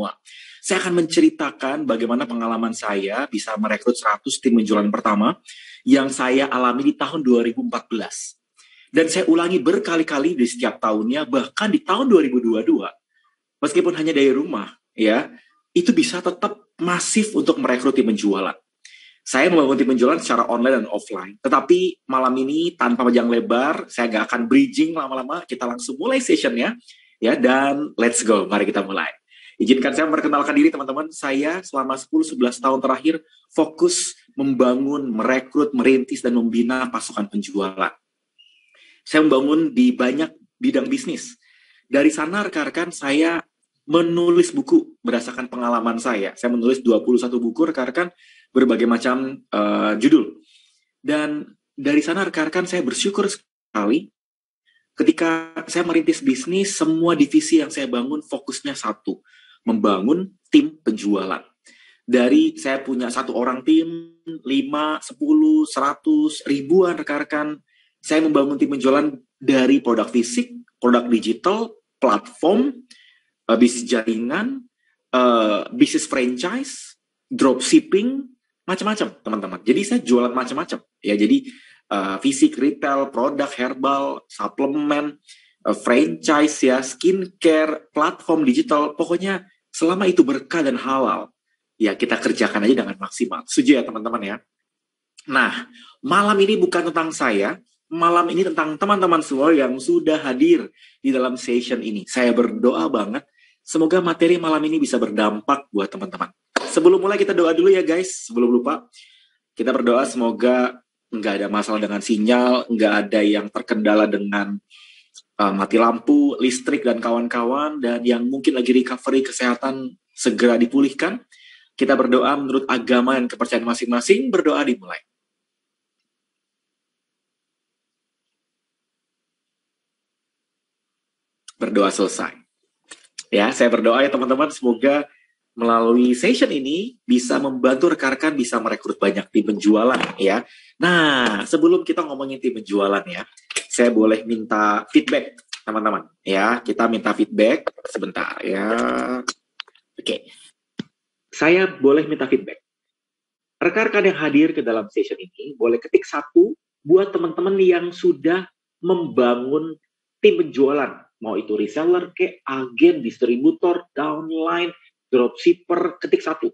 semua. Saya akan menceritakan bagaimana pengalaman saya bisa merekrut 100 tim penjualan pertama yang saya alami di tahun 2014. Dan saya ulangi berkali-kali di setiap tahunnya, bahkan di tahun 2022, meskipun hanya dari rumah, ya, itu bisa tetap masif untuk merekrut tim penjualan. Saya membangun tim penjualan secara online dan offline. Tetapi malam ini tanpa panjang lebar, saya nggak akan bridging lama-lama. Kita langsung mulai sessionnya, ya. Dan let's go, mari kita mulai. Izinkan saya memperkenalkan diri teman-teman. Saya selama 10-11 tahun terakhir fokus membangun, merekrut, merintis, dan membina pasukan penjualan. Saya membangun di banyak bidang bisnis. Dari sana rekan-rekan saya menulis buku berdasarkan pengalaman saya. Saya menulis 21 buku rekan-rekan berbagai macam judul. Dan dari sana rekan-rekan saya bersyukur sekali ketika saya merintis bisnis, semua divisi yang saya bangun fokusnya satu, membangun tim penjualan. Dari saya punya 1 orang tim, 5, 10, 100, ribuan rekan-rekan, saya membangun tim penjualan dari produk fisik, produk digital, platform, bisnis jaringan, bisnis franchise, dropshipping, macam-macam teman-teman. Jadi saya jualan macam-macam. Ya, jadi fisik, retail, produk herbal, suplemen, franchise ya, skincare, platform digital, pokoknya selama itu berkah dan halal, ya kita kerjakan aja dengan maksimal. Setuju ya teman-teman ya? Nah, malam ini bukan tentang saya, malam ini tentang teman-teman semua yang sudah hadir di dalam session ini. Saya berdoa banget, semoga materi malam ini bisa berdampak buat teman-teman. Sebelum mulai kita doa dulu ya guys, sebelum lupa. Kita berdoa semoga nggak ada masalah dengan sinyal, nggak ada yang terkendala dengan mati lampu, listrik, dan kawan-kawan, dan yang mungkin lagi recovery kesehatan segera dipulihkan. Kita berdoa menurut agama dan kepercayaan masing-masing, berdoa dimulai. Berdoa selesai. Ya, saya berdoa ya teman-teman, semoga melalui session ini bisa membantu rekan-rekan bisa merekrut banyak tim penjualan ya. Nah, sebelum kita ngomongin tim penjualan ya, saya boleh minta feedback teman-teman ya. Kita minta feedback sebentar ya. Oke. Saya boleh minta feedback. Rekan-rekan yang hadir ke dalam session ini boleh ketik 1 buat teman-teman yang sudah membangun tim penjualan, mau itu reseller ke agen, distributor, downline, dropshipper, ketik 1.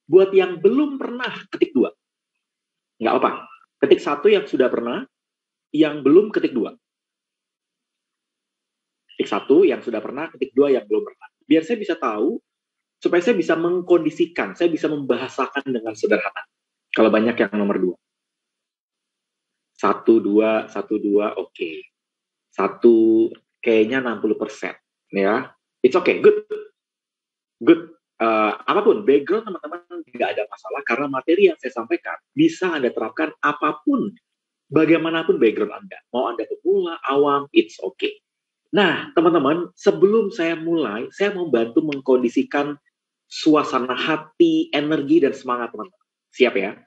Buat yang belum pernah, ketik 2. Nggak apa, ketik 1 yang sudah pernah, yang belum ketik 2. Ketik 1 yang sudah pernah, ketik 2 yang belum pernah. Biar saya bisa tahu, supaya saya bisa mengkondisikan, saya bisa membahasakan dengan sederhana. Kalau banyak yang nomor 2. 1, 2, 1, 2, oke. 1 kayaknya 60%. Ya, it's okay, good. Good. Apapun background teman-teman nggak ada masalah karena materi yang saya sampaikan bisa Anda terapkan apapun, bagaimanapun background Anda. Mau Anda pemula, awam, it's okay. Nah, teman-teman, sebelum saya mulai, saya mau bantu mengkondisikan suasana hati, energi, dan semangat teman-teman. Siap ya?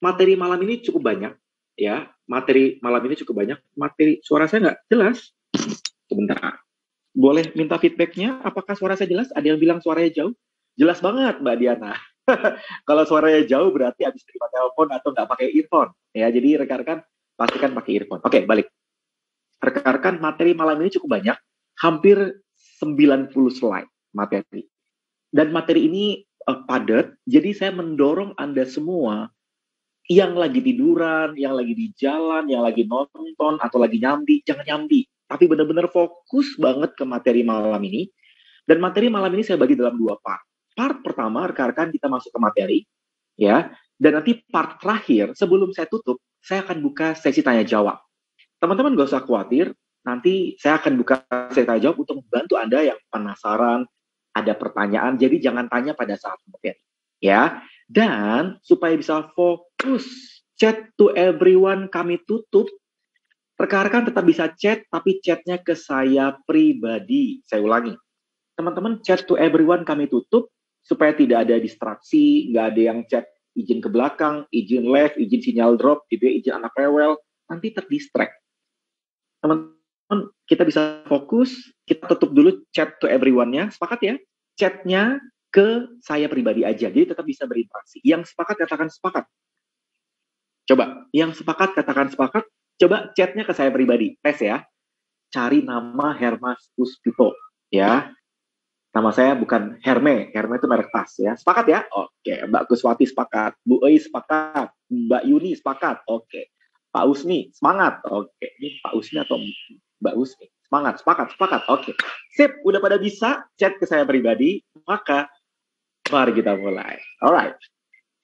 Materi malam ini cukup banyak, ya. Materi malam ini cukup banyak. Materi suara saya nggak jelas? Sebentar. Boleh minta feedback-nya? Apakah suara saya jelas? Ada yang bilang suaranya jauh? Jelas banget, Mbak Diana. Kalau suaranya jauh berarti habis terima telepon atau nggak pakai earphone. Ya, jadi rekan-rekan pastikan pakai earphone. Oke, balik. Rekan-rekan, materi malam ini cukup banyak. Hampir 90 slide materi. Dan materi ini padat, jadi saya mendorong Anda semua yang lagi tiduran, yang lagi di jalan, yang lagi nonton, atau lagi nyambi, jangan nyambi. Tapi benar-benar fokus banget ke materi malam ini. Dan materi malam ini saya bagi dalam 2 part. Part pertama, rekan-rekan kita masuk ke materi, ya. Dan nanti part terakhir, sebelum saya tutup, saya akan buka sesi tanya-jawab. Teman-teman gak usah khawatir, nanti saya akan buka sesi tanya-jawab untuk membantu Anda yang penasaran, ada pertanyaan, jadi jangan tanya pada saat materi. Ya, dan supaya bisa fokus, chat to everyone kami tutup. Rekan-rekan tetap bisa chat, tapi chatnya ke saya pribadi. Saya ulangi. Teman-teman, chat to everyone kami tutup, supaya tidak ada distraksi, nggak ada yang chat izin ke belakang, izin live, izin sinyal drop, gitu ya, izin anak rewel, nanti terdistract. Teman-teman, kita bisa fokus, kita tutup dulu chat to everyone-nya, sepakat ya? chatnya ke saya pribadi aja. Jadi tetap bisa berinteraksi. Yang sepakat katakan sepakat. Coba, yang sepakat katakan sepakat. Coba chatnya ke saya pribadi. Tes ya. Cari nama Hermas Puspito. Ya. Nama saya bukan Herme. Herme itu merek tas ya. Sepakat ya? Oke. Mbak Kuswati sepakat. Bu Ei sepakat. Mbak Yuni sepakat. Oke. Pak Usni semangat. Oke. Ini Pak Usni atau Mbak Usni? Semangat. Sepakat. Sepakat. Oke. Sip. Udah pada bisa chat ke saya pribadi. Maka mari kita mulai. Alright.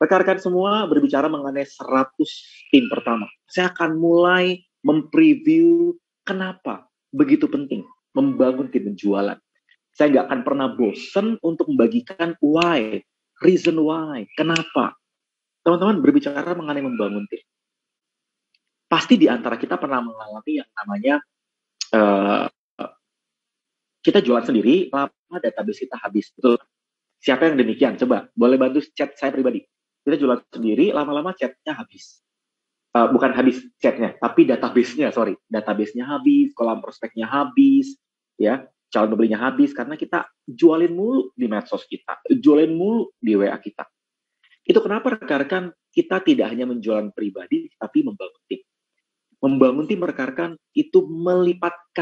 Rekan-rekan semua berbicara mengenai 100 tim pertama. Saya akan mulai mempreview kenapa begitu penting membangun tim penjualan. Saya nggak akan pernah bosan untuk membagikan why, reason why, kenapa. Teman-teman berbicara mengenai membangun tim. Pasti di antara kita pernah mengalami yang namanya kita jualan sendiri, lama database kita habis. Betul. Siapa yang demikian? Coba, boleh bantu chat saya pribadi. Kita jualan sendiri, lama-lama chatnya habis. Bukan habis chatnya, tapi database-nya, sorry. Database-nya habis, kolam prospeknya habis, ya, calon pembelinya habis, karena kita jualin mulu di medsos kita, jualin mulu di WA kita. Itu kenapa rekan-rekan kita tidak hanya menjualan pribadi, tapi membangun tim. Membangun tim rekan-rekan itu berlipat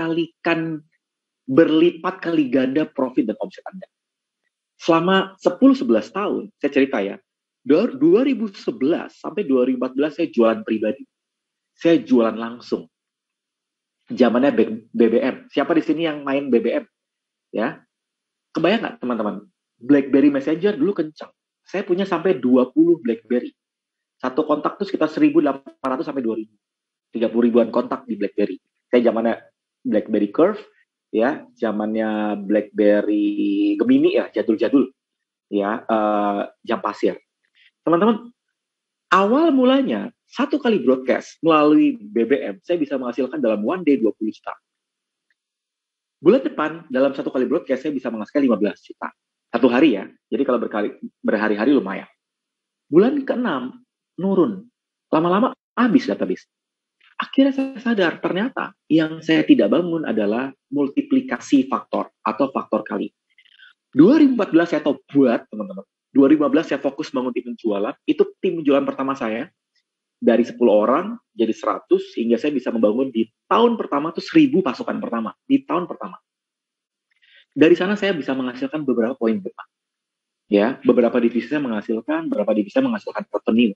kali ganda profit dan omset Anda. Selama 10-11 tahun, saya cerita ya, 2011 sampai 2014 saya jualan pribadi. Saya jualan langsung. Zamannya BBM. Siapa di sini yang main BBM? Ya. Kebayang nggak teman-teman? BlackBerry Messenger dulu kencang. Saya punya sampai 20 BlackBerry. Satu kontak tuh sekitar 1.800 sampai 2.000. 30 ribuan kontak di BlackBerry. Saya zamannya BlackBerry Curve, ya, zamannya BlackBerry Gemini ya, jadul-jadul. Ya, jam pasir. Teman-teman, awal mulanya, satu kali broadcast melalui BBM, saya bisa menghasilkan dalam one day 20 juta. Bulan depan, dalam satu kali broadcast, saya bisa menghasilkan 15 juta. Satu hari ya, jadi kalau berhari-hari lumayan. Bulan ke-6, nurun. Lama-lama habis database. Akhirnya saya sadar, ternyata yang saya tidak bangun adalah multiplikasi faktor atau faktor kali. 2014 saya buat, teman-teman. 2015 saya fokus bangun tim penjualan. Itu tim penjualan pertama saya. Dari 10 orang jadi 100, sehingga saya bisa membangun di tahun pertama itu 1.000 pasukan pertama. Di tahun pertama. Dari sana saya bisa menghasilkan beberapa poin depan. Ya, beberapa divisinya menghasilkan, beberapa divisinya menghasilkan revenue.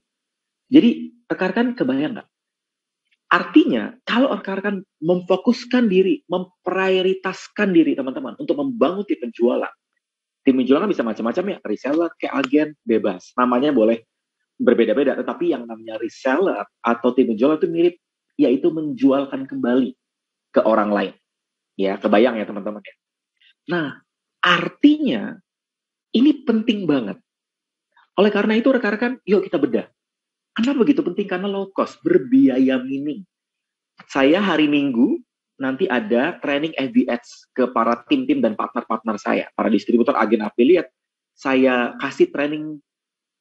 Jadi, rekan-rekan kebayang nggak? Artinya, kalau rekan-rekan memfokuskan diri, memprioritaskan diri teman-teman untuk membangun tim penjualan, tim penjualan bisa macam-macam ya, reseller, kayak agen, bebas. Namanya boleh berbeda-beda, tetapi yang namanya reseller atau tim penjualan itu mirip, yaitu menjualkan kembali ke orang lain. Ya, kebayang ya teman-teman ya. Nah, artinya ini penting banget. Oleh karena itu rekan-rekan, yuk kita bedah. Kenapa begitu penting? Karena low cost, berbiaya minim. Saya hari Minggu nanti ada training FB Ads ke para tim-tim dan partner-partner saya, para distributor, agen, affiliate. Saya kasih training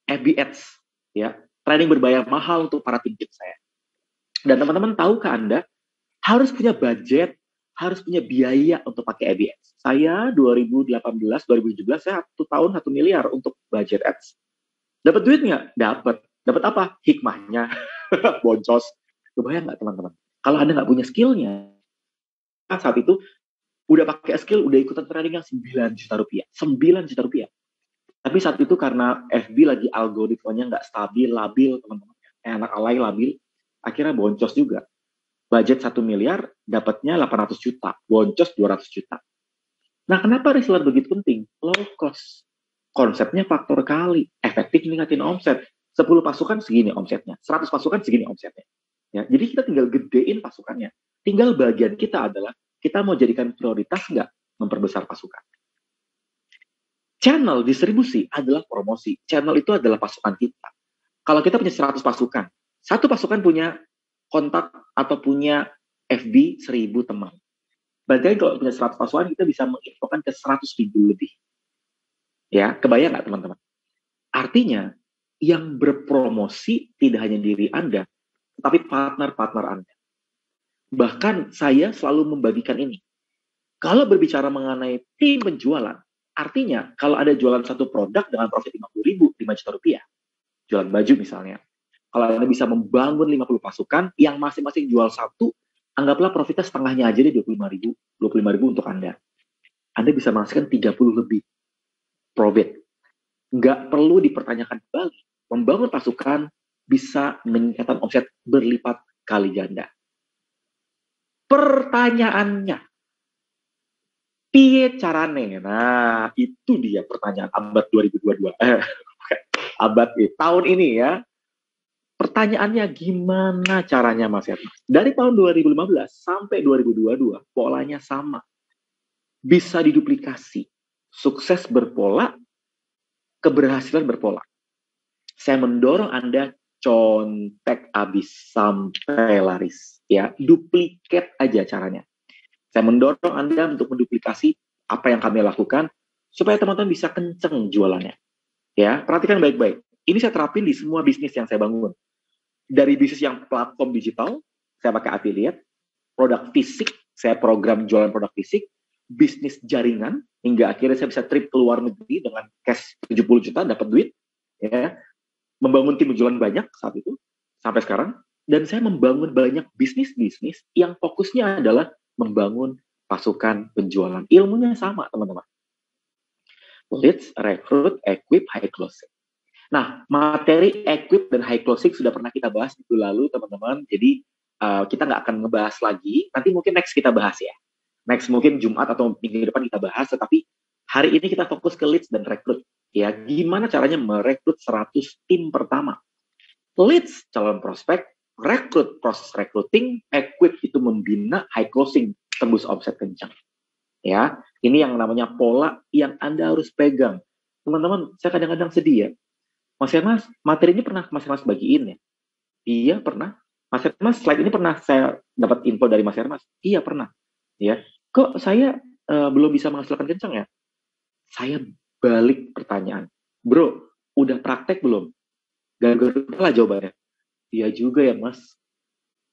FB Ads, ya, training berbayar mahal untuk para tim-tim saya. Dan teman-teman tahukah Anda harus punya budget, harus punya biaya untuk pakai FB Ads. Saya 2018-2017 saya 1 tahun 1 miliar untuk budget ads. Dapat duit nggak? Dapat. Dapat apa? Hikmahnya. Boncos. Kebayang nggak teman-teman? Kalau Anda nggak punya skillnya, saat itu udah pakai skill, udah ikutan training yang 9 juta rupiah. 9 juta rupiah. Tapi saat itu karena FB lagi algoritmanya nggak stabil, labil, teman-teman. Anak alay, labil. Akhirnya boncos juga. Budget 1 miliar, dapatnya 800 juta. Boncos 200 juta. Nah, kenapa reseller begitu penting? Low cost. Konsepnya faktor kali. Efektif ningkatin omset. 10 pasukan segini omsetnya. 100 pasukan segini omsetnya. Ya, jadi kita tinggal gedein pasukannya. Tinggal bagian kita adalah, kita mau jadikan prioritas nggak memperbesar pasukan. Channel distribusi adalah promosi. Channel itu adalah pasukan kita. Kalau kita punya 100 pasukan, satu pasukan punya kontak atau punya FB 1.000 teman. Berarti kalau punya 100 pasukan, kita bisa menginfokan ke 100.000 lebih. Ya, kebayang nggak teman-teman? Artinya, yang berpromosi tidak hanya diri Anda, tetapi partner-partner Anda. Bahkan saya selalu membagikan ini. Kalau berbicara mengenai tim penjualan, Artinya, kalau ada jualan satu produk dengan profit 50.000, 5 juta rupiah, jualan baju misalnya. Kalau Anda bisa membangun 50 pasukan, yang masing-masing jual satu, anggaplah profitnya setengahnya aja deh 25.000 untuk Anda. Anda bisa menghasilkan 30 lebih profit. Nggak perlu dipertanyakan kembali. Membangun pasukan bisa meningkatkan omset berlipat kali ganda. Pertanyaannya, piye carane? Nah, itu dia pertanyaan abad 2022. Abad tahun ini ya. Pertanyaannya gimana caranya Mas Herman? Dari tahun 2015 sampai 2022, polanya sama. Bisa diduplikasi. Sukses berpola, keberhasilan berpola. Saya mendorong Anda contek abis sampai laris. Ya, duplikat aja caranya. Saya mendorong Anda untuk menduplikasi apa yang kami lakukan supaya teman-teman bisa kenceng jualannya. Ya, perhatikan baik-baik. Ini saya terapin di semua bisnis yang saya bangun. Dari bisnis yang platform digital, saya pakai affiliate, produk fisik, saya program jualan produk fisik, bisnis jaringan, hingga akhirnya saya bisa trip ke luar negeri dengan cash 70 juta, dapat duit, ya, membangun tim jualan banyak saat itu, sampai sekarang, dan saya membangun banyak bisnis-bisnis yang fokusnya adalah membangun pasukan penjualan. Ilmunya sama, teman-teman. Leads, recruit, equip, high closing. Nah, materi equip dan high closing sudah pernah kita bahas minggu lalu, teman-teman. Jadi, kita nggak akan ngebahas lagi. Nanti mungkin next kita bahas ya. Next mungkin Jumat atau minggu depan kita bahas. Tetapi hari ini kita fokus ke leads dan rekrut. Ya, gimana caranya merekrut 100 tim pertama. Leads, calon prospek. Rekrut, proses recruiting. Equip itu membina, high closing, tembus omset kencang. Ya, ini yang namanya pola yang Anda harus pegang. Teman-teman, saya kadang-kadang sedih ya. Mas Hermas, materi ini pernah Mas Hermas bagiin ya? Iya, pernah. Mas Hermas, slide ini pernah saya dapat info dari Mas Hermas? Iya, pernah. Ya. Kok saya belum bisa menghasilkan kencang ya? Saya balik pertanyaan. Bro, udah praktek belum? Gagal lah jawabannya. Iya juga ya, Mas.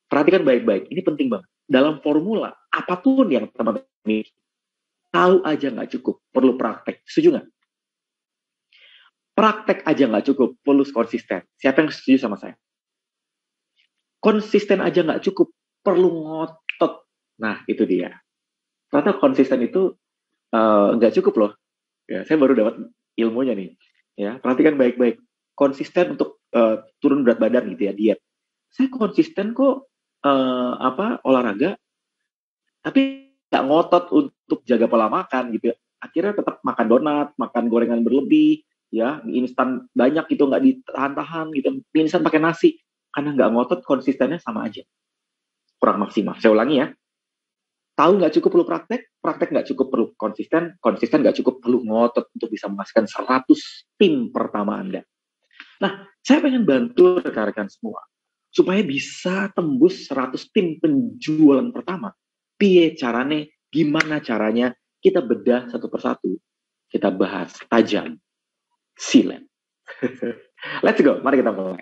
Perhatikan baik-baik. Ini penting banget. Dalam formula, apapun yang teman-teman miliki, tahu aja nggak cukup. Perlu praktek. Setuju nggak? Praktek aja nggak cukup, perlu konsisten. Siapa yang setuju sama saya? Konsisten aja nggak cukup, perlu ngotot. Nah, itu dia. Ternyata konsisten itu nggak cukup loh. Ya, saya baru dapat ilmunya nih. Ya, perhatikan baik-baik. Konsisten untuk turun berat badan gitu ya, diet. Saya konsisten kok olahraga, tapi nggak ngotot untuk jaga pola makan gitu ya. Akhirnya tetap makan donat, makan gorengan berlebih, ya mie instan banyak gitu nggak ditahan-tahan gitu, mie instan pakai nasi karena nggak ngotot, konsistennya sama aja, kurang maksimal. Saya ulangi ya, tahu nggak cukup perlu praktek, praktek nggak cukup perlu konsisten, konsisten nggak cukup perlu ngotot untuk bisa menghasilkan 100 tim pertama Anda. Nah, saya pengen bantu rekan-rekan semua supaya bisa tembus 100 tim penjualan pertama. Piye carane, gimana caranya, kita bedah satu persatu, kita bahas tajam, silet. Let's go, mari kita mulai.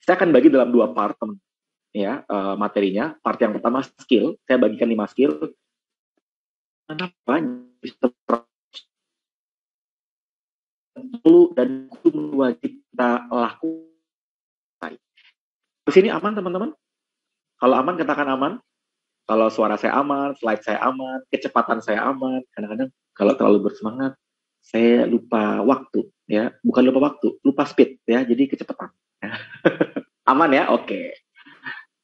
Saya akan bagi dalam 2 part ya, materinya. Part yang pertama skill, saya bagikan 5 skill. Kenapa perlu dan wajib kita lakukan. Di sini aman teman-teman? Kalau aman katakan aman. Kalau suara saya aman, slide saya aman, kecepatan saya aman. Kadang-kadang kalau terlalu bersemangat, saya lupa waktu, ya. Bukan lupa waktu, lupa speed, ya. Jadi kecepatan. Aman ya? Oke.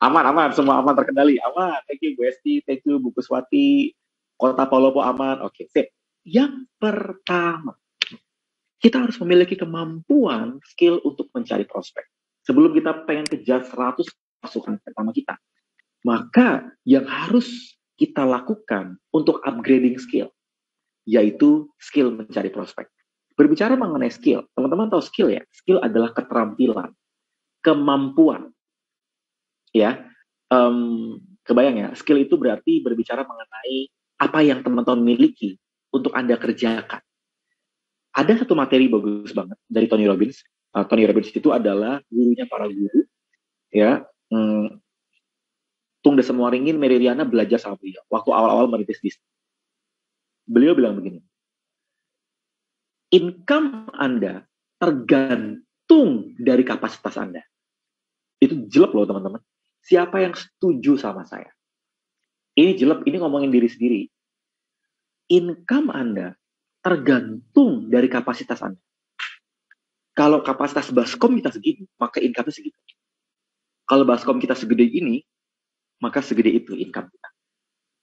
Aman, semua aman, terkendali. Aman. Thank you, Bu Esti. Thank you, Bu Kuswati. Kota Palopo aman. Oke, sip. Yang pertama, kita harus memiliki kemampuan, skill untuk mencari prospek. Sebelum kita pengen kejar 100 pasukan pertama kita, maka yang harus kita lakukan untuk upgrading skill, yaitu skill mencari prospek. Berbicara mengenai skill, teman-teman tahu skill ya? Skill adalah keterampilan, kemampuan. Ya, kebayang ya, skill itu berarti berbicara mengenai apa yang teman-teman miliki untuk Anda kerjakan. Ada satu materi bagus banget dari Tony Robbins. Tony Robbins itu adalah gurunya para guru. Ya, Tung Desa Muaringin, Mary Riana belajar sama beliau waktu awal-awal merintis bisnis. Beliau bilang begini, income Anda tergantung dari kapasitas Anda. Itu jelek loh teman-teman. Siapa yang setuju sama saya? Ini jelek, ini ngomongin diri sendiri. Income Anda tergantung dari kapasitas Anda. Kalau kapasitas Baskom kita segini, maka income-nya segitu. Kalau Baskom kita segede ini, maka segede itu income kita.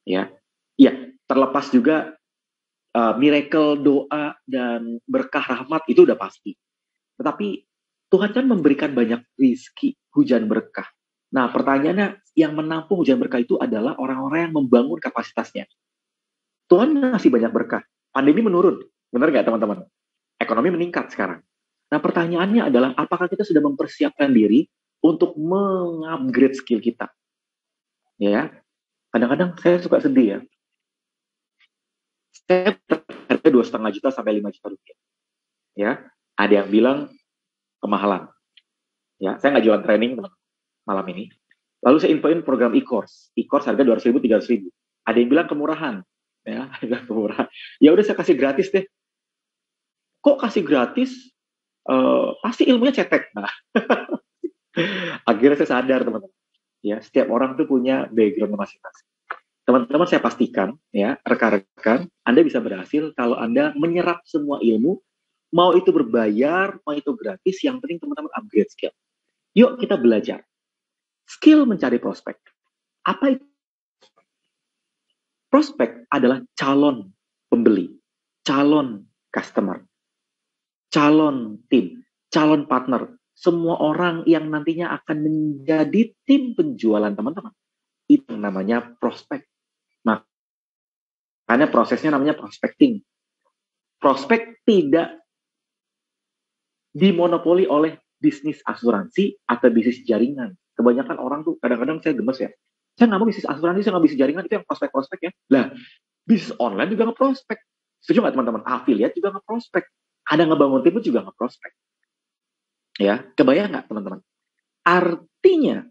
Ya, terlepas juga miracle, doa, dan berkah rahmat itu udah pasti. Tetapi Tuhan kan memberikan banyak rezeki, hujan berkah. Nah, pertanyaannya, yang menampung hujan berkah itu adalah orang-orang yang membangun kapasitasnya. Tuhan ngasih banyak berkah. Pandemi menurun. Benar nggak teman-teman? Ekonomi meningkat sekarang. Nah, pertanyaannya adalah, apakah kita sudah mempersiapkan diri untuk mengupgrade skill kita? Ya, kadang-kadang saya suka sedih ya. Saya harga 2,5 juta sampai 5 juta rupiah. Ya, ada yang bilang kemahalan. Ya, saya nggak jualan training teman malam ini. Lalu saya infoin program e-course. E-course harga 200.000, 300.000. Ada yang bilang kemurahan. Ya, kemurahan. Ya udah saya kasih gratis deh. Kok kasih gratis? Pasti ilmunya cetek. Nah, akhirnya saya sadar teman-teman. Ya, setiap orang tuh punya background masing-masing. Teman-teman saya pastikan, ya, rekan-rekan, Anda bisa berhasil kalau Anda menyerap semua ilmu, mau itu berbayar, mau itu gratis, yang penting teman-teman upgrade skill. Yuk kita belajar. Skill mencari prospek. Apa itu? Prospek adalah calon pembeli, calon customer, calon tim, calon partner. Semua orang yang nantinya akan menjadi tim penjualan teman-teman. Itu namanya prospek. Makanya prosesnya namanya prospecting. Prospek tidak dimonopoli oleh bisnis asuransi atau bisnis jaringan. Kebanyakan orang tuh, kadang-kadang saya gemes ya. Saya nggak mau bisnis asuransi, saya nggak bisnis jaringan, itu yang prospek-prospek ya. Lah, bisnis online juga nge-prospek. Setuju nggak teman-teman? Afiliat juga nge-prospek. Ada ngebangun tim juga nge-prospek. Ya, kebayang nggak teman-teman? Artinya,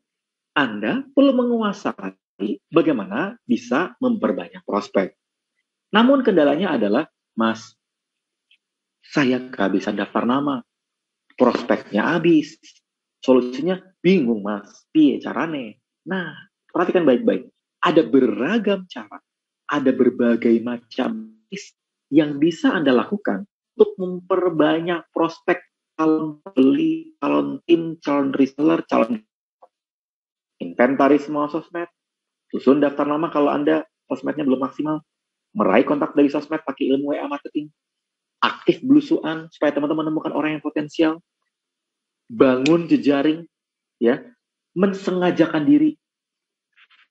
Anda perlu menguasai bagaimana bisa memperbanyak prospek. Namun kendalanya adalah, Mas, saya kehabisan daftar nama, prospeknya habis, solusinya bingung Mas, piye carane? Nah, perhatikan baik-baik. Ada beragam cara, ada berbagai macam yang bisa Anda lakukan untuk memperbanyak prospek calon beli, calon tim, calon reseller, calon inventaris semua sosmed, susun daftar nama kalau Anda sosmednya belum maksimal, meraih kontak dari sosmed pakai ilmu WA marketing, aktif belusuan supaya teman-teman menemukan orang yang potensial, bangun jejaring, ya, mensengajakan diri.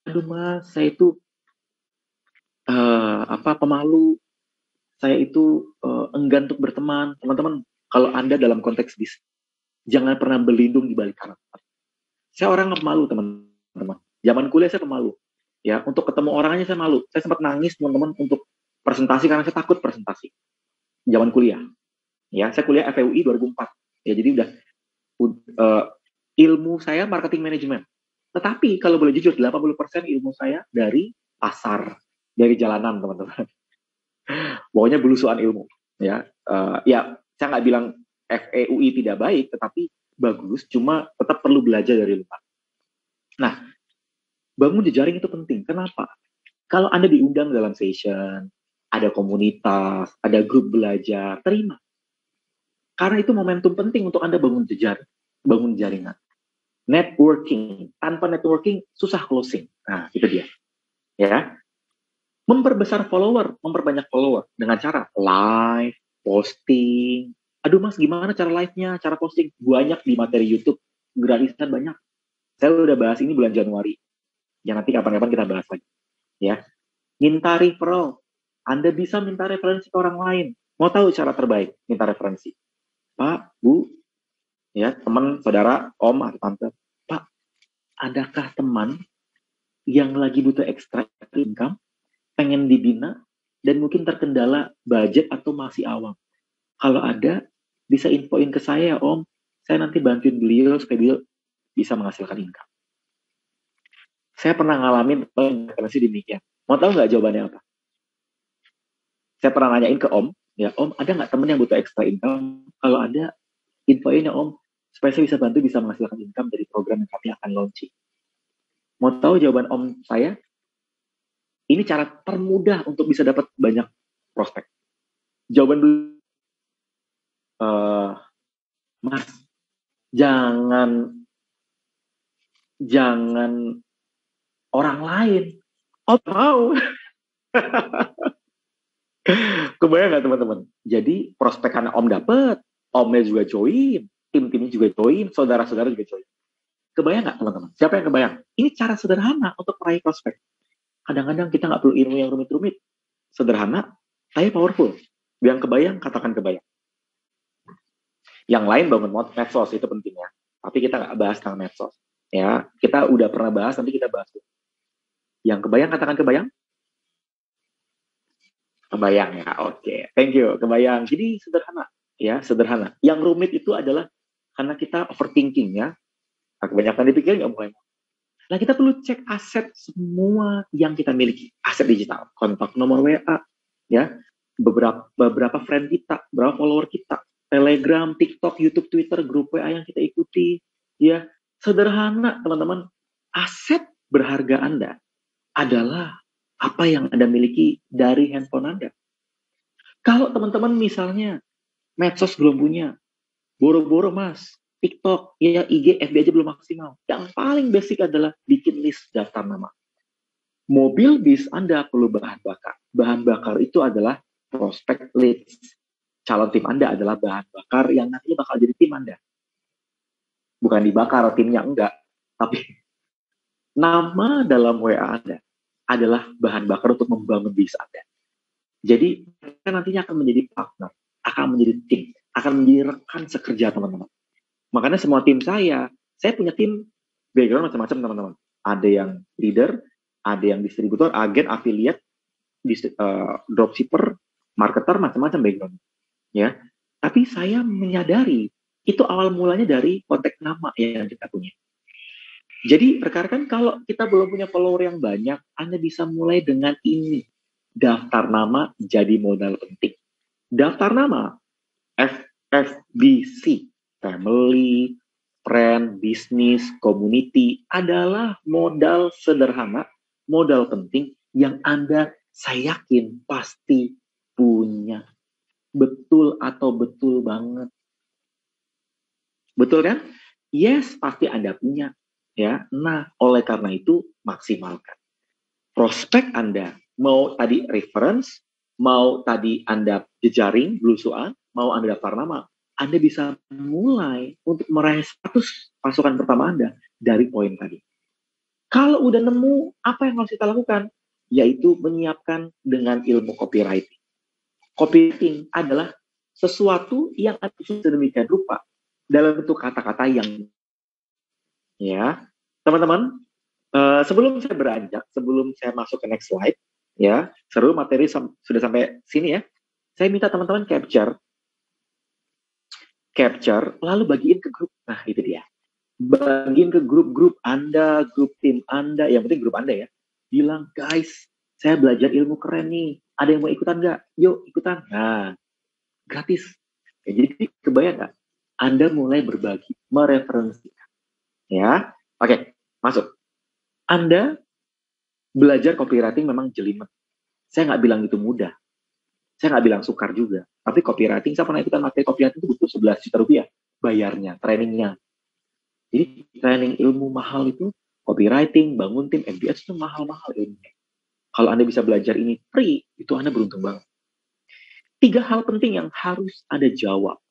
Aduh Mas, saya itu pemalu, saya itu enggan untuk berteman. Teman-teman, kalau Anda dalam konteks bisnis, jangan pernah berlindung di balik karakter. Saya orang pemalu teman-teman. Zaman kuliah saya pemalu. Ya, untuk ketemu orangnya saya malu. Saya sempat nangis teman-teman untuk presentasi karena saya takut presentasi. Zaman kuliah. Ya, saya kuliah FEUI 2004. Ya, jadi udah ilmu saya marketing manajemen. Tetapi kalau boleh jujur, 80% ilmu saya dari pasar, dari jalanan teman-teman. Pokoknya belusuan ilmu. Ya, saya nggak bilang FEUI tidak baik, tetapi bagus, cuma tetap perlu belajar dari luar. Nah, bangun jejaring itu penting. Kenapa? Kalau Anda diundang dalam session, ada komunitas, ada grup belajar, terima. Karena itu momentum penting untuk Anda bangun jejaring, bangun jaringan. Networking. Tanpa networking, susah closing. Nah, itu dia. Ya. Memperbesar follower, memperbanyak follower. Dengan cara live, posting. Aduh Mas, gimana cara live-nya, cara posting? Banyak di materi YouTube. Gratisan banyak. Saya udah bahas ini bulan Januari. Yang nanti kapan-kapan kita bahas lagi. Ya. Minta referral. Anda bisa minta referensi ke orang lain. Mau tahu cara terbaik minta referensi? Pak, Bu, ya, teman, saudara, om, atau tante. Pak, adakah teman yang lagi butuh extra income, pengen dibina, dan mungkin terkendala budget atau masih awam? Kalau ada, bisa infoin ke saya, Om. Saya nanti bantuin beliau supaya beliau bisa menghasilkan income. Saya pernah ngalamin referensi demikian. Mau tahu nggak jawabannya apa? Saya pernah nanyain ke Om, Ya, Om, ada nggak temen yang butuh extra income? Kalau ada, infoin ya Om, supaya saya bisa menghasilkan income dari program yang kami akan launching. Mau tahu jawaban Om saya? Ini cara termudah untuk bisa dapat banyak prospek. Jawaban Mas, jangan orang lain. Om tahu. Kebayang nggak teman-teman? Jadi prospek karena Om dapet, Omnya juga join, tim-timnya juga join, saudara-saudara juga join. Kebayang nggak teman-teman? Siapa yang kebayang? Ini cara sederhana untuk meraih prospek. Kadang-kadang kita nggak perlu ilmu yang rumit-rumit. Sederhana, tapi powerful. Yang kebayang, katakan kebayang. Yang lain bangun medsos, itu pentingnya. Tapi kita nggak bahas tentang medsos. Ya, kita udah pernah bahas, nanti kita bahas. Yang kebayang, katakan kebayang. Kebayang ya, oke. Thank you, kebayang. Jadi sederhana, ya sederhana. Yang rumit itu adalah karena kita overthinking ya. Kebanyakan dipikir nggak mulai. Nah, kita perlu cek aset semua yang kita miliki. Aset digital, kontak nomor WA, ya, beberapa friend kita, beberapa follower kita, Telegram, TikTok, YouTube, Twitter, grup WA yang kita ikuti, ya. Sederhana, teman-teman. Aset berharga Anda adalah apa yang Anda miliki dari handphone Anda. Kalau teman-teman misalnya medsos belum punya, boro-boro Mas, TikTok, ya IG, FB aja belum maksimal. Yang paling basic adalah bikin list daftar nama. Mobil bis Anda perlu bahan bakar. Bahan bakar itu adalah prospect leads. Calon tim Anda adalah bahan bakar yang nanti bakal jadi tim Anda. Bukan dibakar timnya, enggak. Tapi nama dalam WA Anda adalah bahan bakar untuk membangun bis Anda. Jadi, nantinya akan menjadi partner, akan menjadi tim, akan menjadi rekan sekerja teman-teman. Makanya semua tim saya punya tim background macam-macam teman-teman. Ada yang leader, ada yang distributor, agen, affiliate, dropshipper, marketer, macam-macam background. Ya, tapi saya menyadari itu awal mulanya dari konteks nama yang kita punya. Jadi rekan-rekan, kalau kita belum punya follower yang banyak, Anda bisa mulai dengan ini. Daftar nama jadi modal penting. Daftar nama FFBC, family, friend, business, community adalah modal sederhana, modal penting yang Anda, saya yakin pasti punya. Betul atau betul banget? Betul kan? Yes, pasti Anda punya. Ya, nah, oleh karena itu maksimalkan prospek Anda. Mau tadi reference, mau tadi Anda jejaring, belusuan, mau Anda daftar nama, Anda bisa mulai untuk meraih 100 pasukan pertama Anda dari poin tadi. Kalau udah nemu, apa yang harus kita lakukan? Yaitu menyiapkan dengan ilmu copywriting. Copywriting adalah sesuatu yang sedemikian rupa dalam bentuk kata-kata yang, ya, teman-teman, sebelum saya beranjak, sebelum saya masuk ke next slide, ya, seru materi sudah sampai sini ya. Saya minta teman-teman capture, lalu bagiin ke grup. Nah, itu dia. Bagiin ke grup-grup Anda, grup tim Anda, yang penting grup Anda ya. Bilang, guys, saya belajar ilmu keren nih. Ada yang mau ikutan nggak? Yuk, ikutan. Nah, gratis. Ya, jadi, kebayang nggak? Anda mulai berbagi, mereferensikan. Ya, oke, masuk. Anda belajar copywriting memang jelimet. Saya nggak bilang itu mudah. Saya nggak bilang sukar juga. Tapi copywriting, saya pernah ikutan materi copywriting itu butuh 11 juta rupiah. Bayarnya, trainingnya. Jadi training ilmu mahal itu, copywriting, bangun tim, MBS itu mahal-mahal ilmunya. Kalau Anda bisa belajar ini free, itu Anda beruntung banget. 3 hal penting yang harus Anda jawab.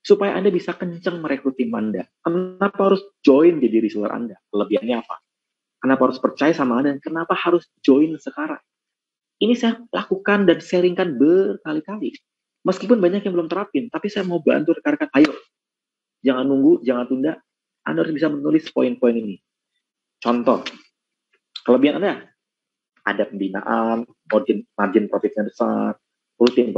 Supaya Anda bisa kenceng merekrut tim Anda. Kenapa harus join jadi reseller Anda? Kelebihannya apa? Kenapa harus percaya sama Anda? Dan kenapa harus join sekarang? Ini saya lakukan dan sharingkan berkali-kali. Meskipun banyak yang belum terapin, tapi saya mau bantu rekan-rekan. Ayo, jangan nunggu, jangan tunda. Anda harus bisa menulis poin-poin ini. Contoh, kelebihan Anda, ada pembinaan, margin profitnya besar, rutin,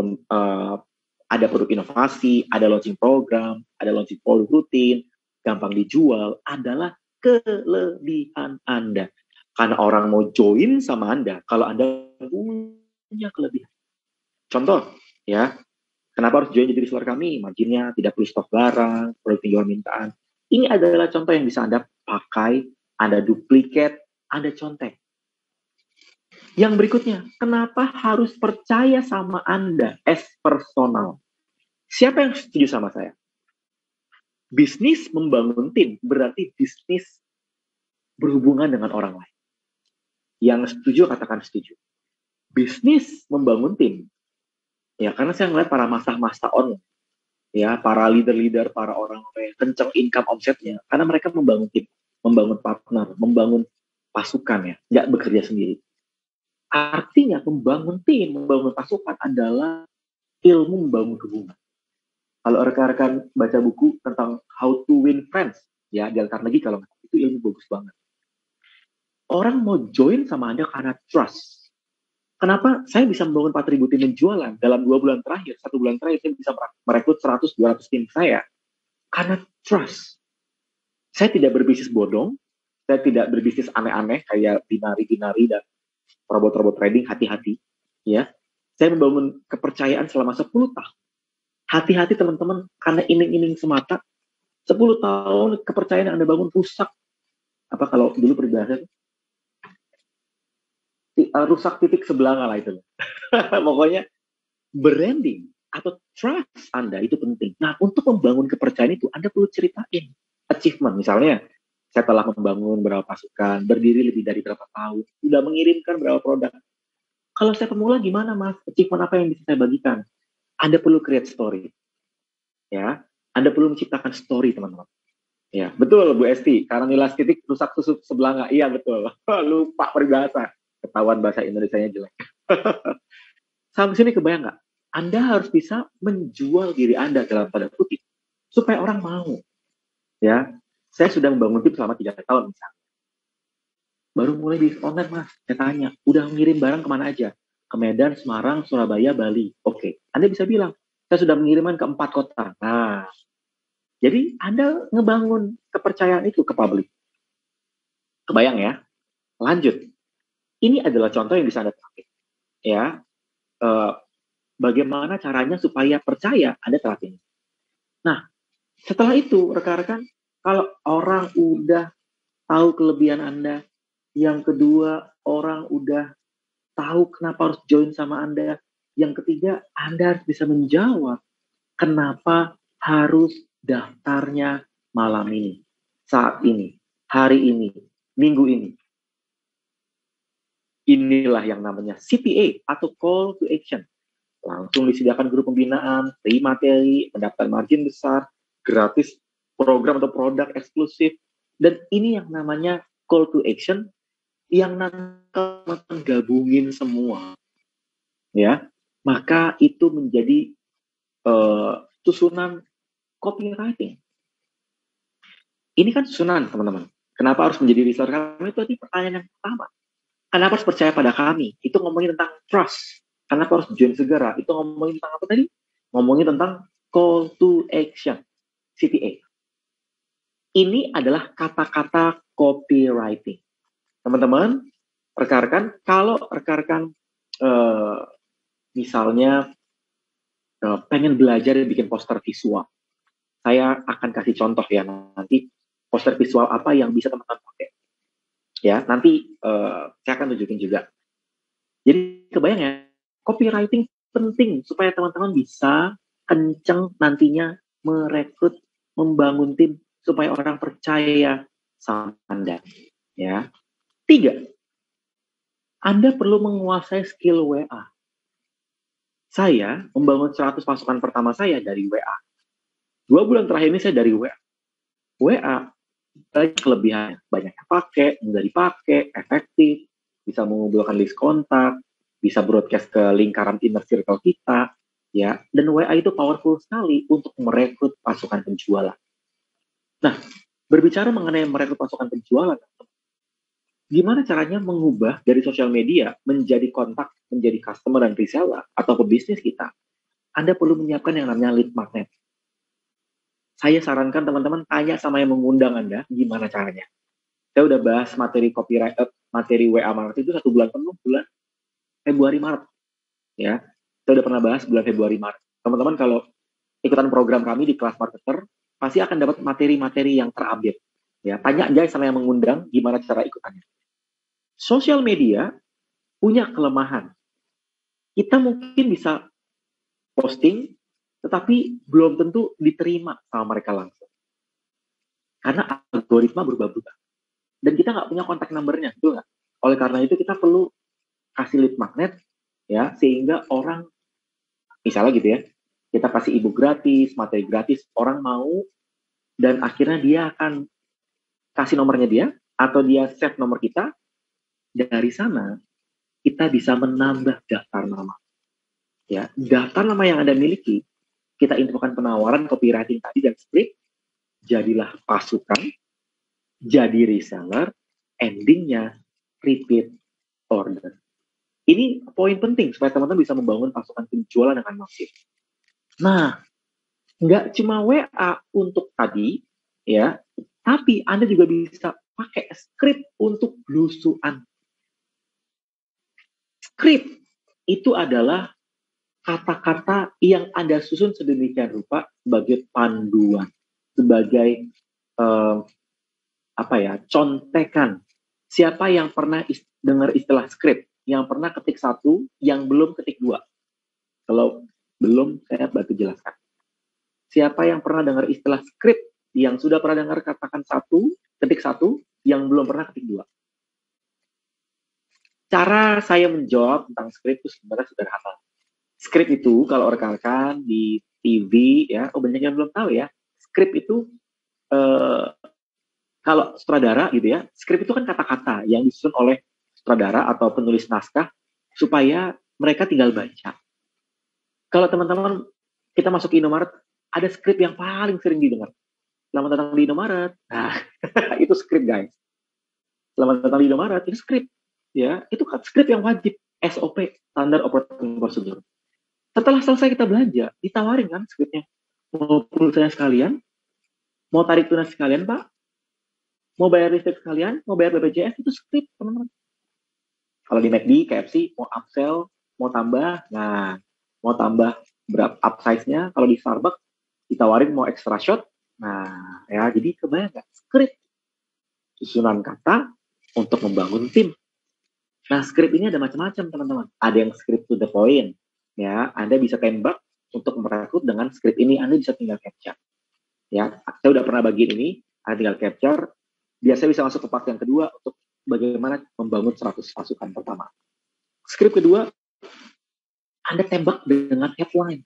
ada produk inovasi, ada launching program, ada launching produk rutin, gampang dijual, adalah kelebihan Anda. Karena orang mau join sama Anda, kalau Anda punya kelebihan. Contoh, ya, Kenapa harus join jadi reseller kami? Marginnya tidak perlu stok barang, produk tinggal mintaan. Ini adalah contoh yang bisa Anda pakai, Anda duplikat, Anda contek. Yang berikutnya, kenapa harus percaya sama Anda as personal? Siapa yang setuju sama saya? Bisnis membangun tim, berarti bisnis berhubungan dengan orang lain. Yang setuju, katakan setuju. Bisnis membangun tim. Ya, karena saya melihat para master online, ya, para leader-leader, para orang yang kencang income omsetnya, karena mereka membangun tim, membangun partner, membangun pasukan, ya, nggak bekerja sendiri. Artinya membangun tim, membangun pasukan adalah ilmu membangun hubungan. Kalau rekan-rekan baca buku tentang How to Win Friends, ya, Dale Carnegie, kalau itu ilmu bagus banget. Orang mau join sama Anda karena trust. Kenapa saya bisa membangun 4.000 tim penjualan dalam 2 bulan terakhir, 1 bulan terakhir saya bisa merekrut 100-200 tim saya? Karena trust. Saya tidak berbisnis bodong, saya tidak berbisnis aneh-aneh kayak binari-binari dan robot-robot trading, hati-hati. Ya, saya membangun kepercayaan selama 10 tahun. Hati-hati teman-teman, karena iming-iming semata, 10 tahun kepercayaan yang Anda bangun rusak. Apa kalau dulu peribahasa rusak titik sebelah lah itu. Pokoknya branding atau trust Anda itu penting. Nah, untuk membangun kepercayaan itu Anda perlu ceritain achievement. Misalnya, saya telah membangun berapa pasukan, berdiri lebih dari berapa tahun, sudah mengirimkan berapa produk. Kalau saya pemula gimana, Mas? Achievement apa yang bisa saya bagikan? Anda perlu create story. Ya, Anda perlu menciptakan story, teman-teman. Ya, betul Bu Esti. Karena nilai titik rusak tusuk sebelah nggak? Iya, betul. Lupa peribahasa. Ketahuan bahasa Indonesianya jelek. Sampai sini kebayang nggak? Anda harus bisa menjual diri Anda dalam tanda kutip supaya orang mau. Ya, saya sudah membangun tim selama 3 tahun misalnya. Baru mulai bisnis online, Mas. Saya tanya, udah mengirim barang kemana aja? Ke Medan, Semarang, Surabaya, Bali. Oke, Anda bisa bilang, saya sudah mengirimkan ke 4 kota. Nah, jadi Anda ngebangun kepercayaan itu ke publik. Kebayang ya? Lanjut. Ini adalah contoh yang bisa Anda pakai. Ya, bagaimana caranya supaya percaya Anda terapin. Nah, setelah itu, rekan-rekan, kalau orang udah tahu kelebihan Anda, yang kedua, orang udah tahu kenapa harus join sama Anda, yang ketiga, Anda harus bisa menjawab kenapa harus daftarnya malam ini, saat ini, hari ini, minggu ini. Inilah yang namanya CTA atau Call to Action. Langsung disediakan grup pembinaan, free materi, mendapatkan margin besar, gratis program atau produk eksklusif, dan ini yang namanya Call to Action yang nanti gabungin semua, ya, maka itu menjadi susunan copywriting. Ini kan susunan, teman-teman. Kenapa harus menjadi reseller kami? Itu tadi pertanyaan yang pertama. Kenapa harus percaya pada kami? Itu ngomongin tentang trust. Kenapa harus join segera? Itu ngomongin tentang apa tadi? Ngomongin tentang call to action, CTA. Ini adalah kata-kata copywriting. Teman-teman, rekan-rekan, kalau rekan-rekan misalnya pengen belajar bikin poster visual, saya akan kasih contoh ya nanti poster visual apa yang bisa teman-teman pakai. Ya, nanti saya akan tunjukin juga. Jadi kebayang ya, copywriting penting supaya teman-teman bisa kenceng nantinya merekrut, membangun tim supaya orang percaya sama Anda. Ya. 3, Anda perlu menguasai skill WA. Saya membangun 100 pasukan pertama saya dari WA. 2 bulan terakhir ini saya dari WA. WA banyak kelebihannya, banyak yang pakai, mudah dipakai, efektif, bisa mengumpulkan list kontak, bisa broadcast ke lingkaran inner circle kita, ya. Dan WA itu powerful sekali untuk merekrut pasukan penjualan. Nah, berbicara mengenai merekrut pasukan penjualan, gimana caranya mengubah dari sosial media menjadi kontak, menjadi customer dan reseller atau pebisnis kita? Anda perlu menyiapkan yang namanya lead magnet. Saya sarankan teman-teman tanya sama yang mengundang Anda, gimana caranya. Saya udah bahas materi copyright, materi WA marketing itu 1 bulan penuh, bulan Februari Maret. Ya, saya udah pernah bahas bulan Februari Maret. Teman-teman kalau ikutan program kami di kelas marketer, pasti akan dapat materi-materi yang terupdate. Ya, tanya aja sama yang mengundang gimana cara ikutannya. Sosial media punya kelemahan. Kita mungkin bisa posting, tetapi belum tentu diterima sama mereka langsung. Karena algoritma berubah-ubah. Dan kita nggak punya kontak numbernya, betul nggak? Oleh karena itu kita perlu kasih lead magnet, ya, sehingga orang, misalnya gitu ya, kita kasih ebook gratis, materi gratis, orang mau, dan akhirnya dia akan kasih nomornya dia, atau dia save nomor kita. Dari sana kita bisa menambah daftar nama. Ya, daftar nama yang Anda miliki, kita infokan penawaran, copywriting tadi dan script, jadilah pasukan, jadi reseller, endingnya repeat order. Ini poin penting supaya teman-teman bisa membangun pasukan penjualan dengan masif. Nah, nggak cuma WA untuk tadi, ya, tapi Anda juga bisa pakai script untuk belusuan. Script itu adalah kata-kata yang Anda susun sedemikian rupa sebagai panduan, sebagai contekan. Siapa yang pernah dengar istilah script? Yang pernah ketik 1, yang belum ketik 2? Kalau belum, saya bantu jelaskan. Siapa yang pernah dengar istilah script? Yang sudah pernah dengar katakan 1, ketik 1, yang belum pernah ketik 2? Cara saya menjawab tentang script itu sebenarnya sederhana. Script itu kalau rekan-rekan di TV, ya, banyak yang belum tahu ya. Script itu kalau sutradara gitu ya, script itu kan kata-kata yang disusun oleh sutradara atau penulis naskah supaya mereka tinggal baca. Kalau teman-teman kita masuk ke Indomaret, ada script yang paling sering didengar. Selamat datang di Indomaret. Nah, itu script guys. Selamat datang di Indomaret, itu script. Ya, itu script yang wajib, SOP, Standard Operating Procedure. Setelah selesai kita belanja, ditawarin kan scriptnya. Mau pulsa sekalian, mau tarik tunas sekalian, Pak, mau bayar listrik sekalian, mau bayar BPJS, itu script, teman-teman. Kalau di McD, KFC, mau upsell, mau tambah, nah, mau tambah berapa upsize-nya. Kalau di Starbucks, ditawarin mau extra shot, nah, ya, jadi kebayang nggak? Script, susunan kata untuk membangun tim. Nah, script ini ada macam-macam, teman-teman. Ada yang script to the point, ya, Anda bisa tembak untuk merekrut dengan script ini, Anda bisa tinggal capture. Ya, saya udah pernah bagian ini, Anda tinggal capture, biasanya bisa masuk ke part yang kedua untuk bagaimana membangun 100 pasukan pertama. Script kedua, Anda tembak dengan headline.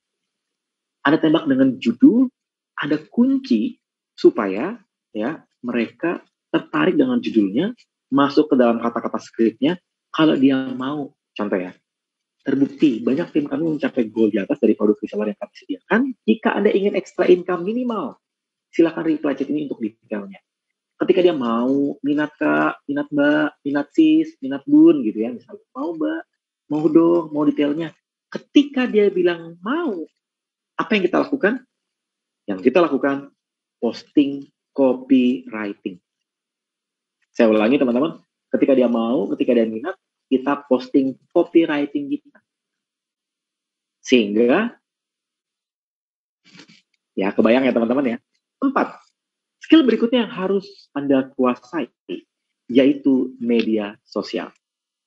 Anda tembak dengan judul, ada kunci supaya ya mereka tertarik dengan judulnya, masuk ke dalam kata-kata skripnya. Kalau dia mau, contoh ya, terbukti banyak tim kami mencapai goal di atas dari produk reseller yang kami sediakan. Jika Anda ingin extra income minimal, silakan reply chat ini untuk detailnya. Ketika dia mau, minat kak, minat mbak, minat sis, minat bun gitu ya, misalnya mau mbak, mau dong, mau detailnya. Ketika dia bilang mau, apa yang kita lakukan? Yang kita lakukan posting copywriting. Saya ulangi teman-teman, ketika dia mau, ketika dia minat, kita posting copywriting kita. Sehingga, ya kebayang ya teman-teman ya. 4, skill berikutnya yang harus Anda kuasai, yaitu media sosial.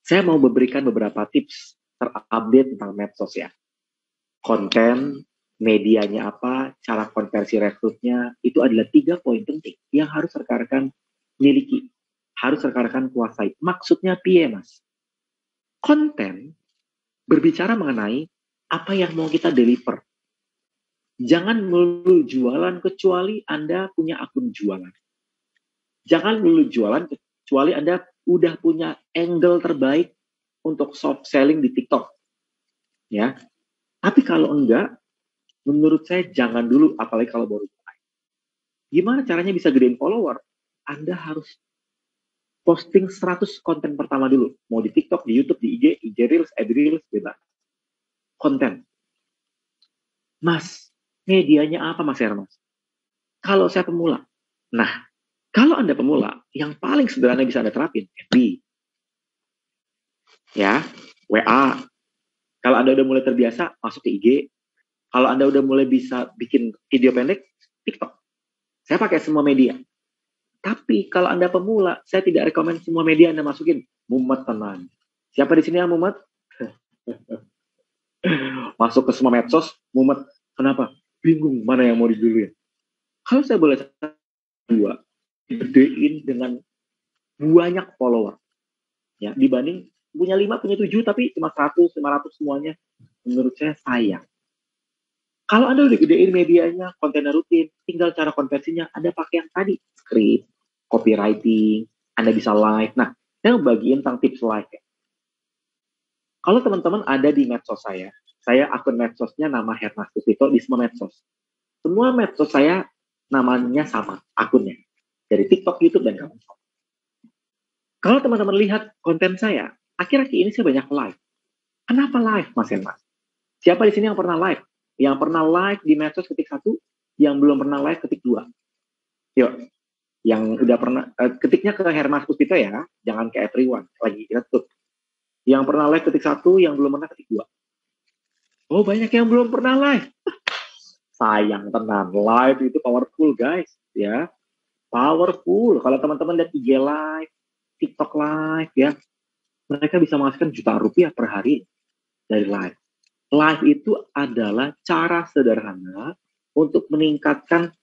Saya mau memberikan beberapa tips terupdate tentang medsos ya. Konten, medianya apa, cara konversi rekrutnya, itu adalah 3 poin penting yang harus rekan-rekan miliki. Harus rekan-rekan kuasai. Maksudnya piye, Mas? Konten berbicara mengenai apa yang mau kita deliver. Jangan melulu jualan kecuali Anda punya akun jualan. Jangan melulu jualan kecuali Anda udah punya angle terbaik untuk soft selling di TikTok. Ya. Tapi kalau enggak, menurut saya jangan dulu, apalagi kalau baru mulai. Gimana caranya bisa gedein follower? Anda harus posting 100 konten pertama dulu. Mau di TikTok, di YouTube, di IG Reels, FB Reels, bebas. Konten. Mas, medianya apa Mas Hermas? Kalau saya pemula. Nah, kalau Anda pemula, yang paling sederhana bisa Anda terapin, FB. Ya, WA. Kalau Anda udah mulai terbiasa, masuk ke IG. Kalau Anda udah mulai bisa bikin video pendek, TikTok. Saya pakai semua media. Tapi kalau Anda pemula, saya tidak rekomend semua media Anda masukin. Mumet tenang. Siapa di sini yang mumet? Masuk ke semua medsos, mumet. Kenapa? Bingung mana yang mau diduluin. Kalau saya boleh dua, gedein dengan banyak follower. Ya, dibanding punya 5, punya 7, tapi cuma 100, 500 semuanya. Menurut saya sayang. Kalau Anda udah gedein medianya, kontennya rutin, tinggal cara konversinya, Anda pakai yang tadi, script, copywriting, Anda bisa live. Nah, saya bagiin tentang tips live ya. Kalau teman-teman ada di medsos saya akun medsosnya nama Hernas Kusito di semua medsos. Semua medsos saya namanya sama, akunnya. Dari TikTok, YouTube, dan kawan-kawan. Kalau teman-teman lihat konten saya, akhir-akhir ini saya banyak live. Kenapa live, Mas Hermas? Siapa di sini yang pernah live? Yang pernah live di medsos ketik 1, yang belum pernah live ketik 2. Yuk, yang udah pernah, ketiknya ke Hermas Kusito ya, jangan ke everyone, lagi tuh. Yang pernah live ketik 1, yang belum pernah ketik 2. Oh, banyak yang belum pernah live. Sayang tenan, live itu powerful guys, ya. Powerful. Kalau teman-teman lihat IG live, TikTok live, ya, mereka bisa menghasilkan jutaan rupiah per hari dari live. Live itu adalah cara sederhana untuk meningkatkan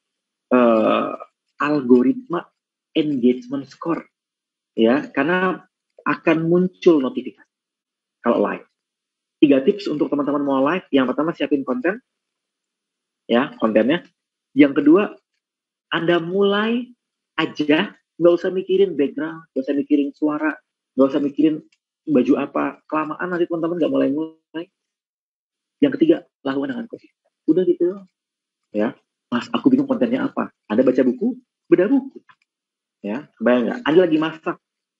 algoritma engagement score, ya, karena akan muncul notifikasi kalau live. 3 tips untuk teman-teman mau live. Yang pertama, siapin konten, ya, kontennya. Yang kedua, Anda mulai aja, nggak usah mikirin background, nggak usah mikirin suara, nggak usah mikirin baju apa, kelamaan nanti teman-teman nggak mulai. Yang ketiga, lakukan dengan konsisten. Udah gitu, ya. Mas, aku bingung kontennya apa. Anda baca buku, beda buku, ya. Kebayang nggak? Anda lagi masak,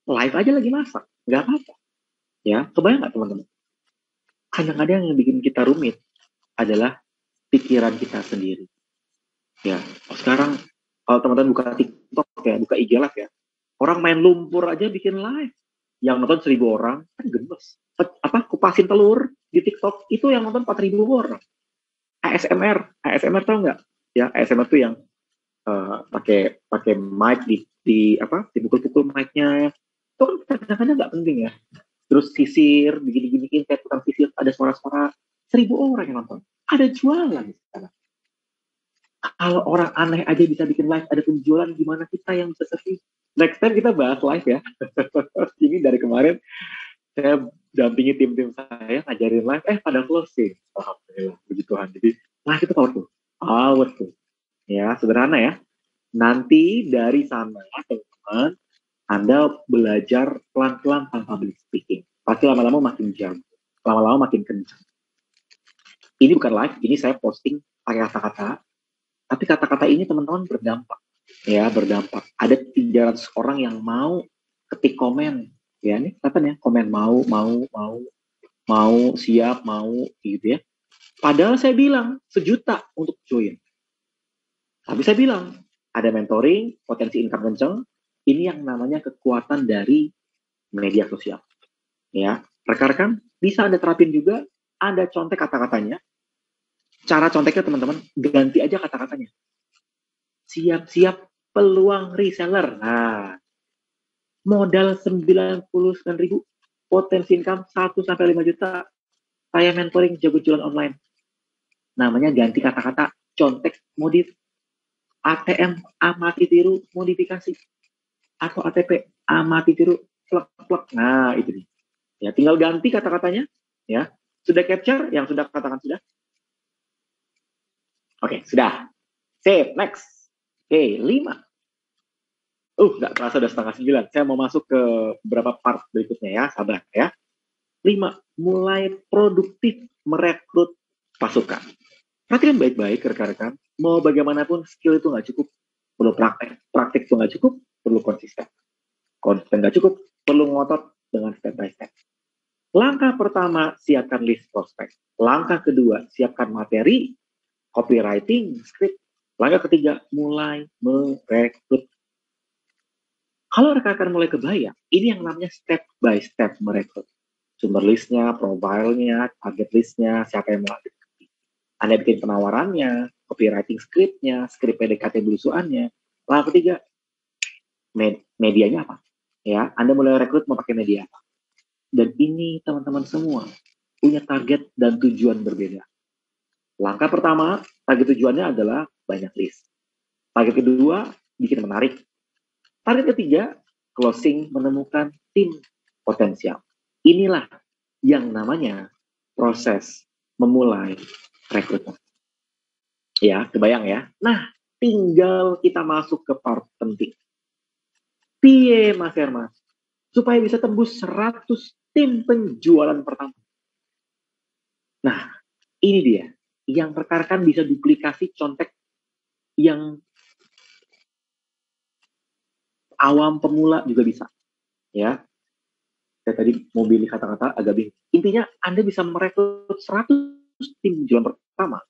live aja lagi masak, nggak apa-apa, ya. Kebayang nggak teman-teman? Kadang-kadang yang bikin kita rumit adalah pikiran kita sendiri, ya. Sekarang kalau teman-teman buka TikTok ya, buka IG live ya, orang main lumpur aja bikin live, yang nonton 1.000 orang, kan gemes. Kupasin telur di TikTok itu yang nonton 4.000 orang. ASMR tahu nggak? Ya, ASMR tuh yang pakai mic dipukul-pukul mic-nya. Itu kan kadang-kadang nggak penting ya. Terus sisir, begini-giniin kayak tukang sisir, ada suara-suara, 1.000 orang yang nonton. Ada jualan di sana. Kalau orang aneh aja bisa bikin live, ada penjualan, gimana kita yang bisa sih? Next time kita bahas live ya. Ini dari kemarin saya dampingi tim-tim saya ngajarin live, pada closing. Alhamdulillah, puji Tuhan. Jadi live itu powerful. Ya, sederhana ya. Nanti dari sana, teman-teman, Anda belajar pelan-pelan tanpa public speaking. Pasti lama-lama makin jago, lama-lama makin kencang. Ini bukan live, ini saya posting pakai kata-kata, tapi kata-kata ini teman-teman berdampak. Ya, berdampak. Ada 300 orang yang mau ketik komen. Ya, ini kelihatan ya, komen mau, siap, mau, gitu ya. Padahal saya bilang, 1.000.000 untuk join. Tapi saya bilang, ada mentoring, potensi income kenceng, ini yang namanya kekuatan dari media sosial. Ya, rekan-rekan, bisa Anda terapin juga, Anda contek kata-katanya. Cara conteknya teman-teman, ganti aja kata-katanya. Siap-siap peluang reseller. Nah, modal 99.000, potensi income 1-5 juta, saya mentoring jago jualan online. Namanya ganti kata-kata, contek, modif. ATM, amati tiru, modifikasi. Atau ATP, amati tiru, plek-plek. Nah, itu dia. Ya, tinggal ganti kata-katanya. Ya, sudah capture? Yang sudah katakan sudah? Oke, sudah. Save, next. Oke, 5. Nggak terasa udah 8:30. Saya mau masuk ke beberapa part berikutnya ya, sabar ya. 5. Mulai produktif merekrut pasukan. Perhatikan baik-baik rekan-rekan. Mau bagaimanapun skill itu nggak cukup, perlu praktek. Praktek itu nggak cukup, perlu konsisten. Konsisten nggak cukup, perlu ngotot dengan step by step. Langkah pertama, siapkan list prospek. Langkah kedua, siapkan materi, copywriting, script. Langkah ketiga, mulai merekrut. Kalau rekan-rekan mulai kebayang, ini yang namanya step by step merekrut. Sumber listnya, profilnya, target listnya, siapa yang mau dekati. Anda bikin penawarannya, copywriting skripnya, skrip PDKT belusuannya. Lalu ketiga, medianya apa? Ya, Anda mulai rekrut mau pakai media apa? Dan ini teman-teman semua punya target dan tujuan berbeda. Langkah pertama, target tujuannya adalah banyak list. Target kedua, bikin menarik. Target ketiga, closing, menemukan tim potensial. Inilah yang namanya proses memulai rekrutmen. Ya, kebayang ya. Nah, tinggal kita masuk ke part penting. Piye Mas Hermas? Supaya bisa tembus 100 tim penjualan pertama. Nah, ini dia. Yang rekan-rekan bisa duplikasi contek yang awam pemula juga bisa. Ya, saya tadi mau pilih kata-kata agak bingung. Intinya Anda bisa merekrut 100 tim penjualan pertama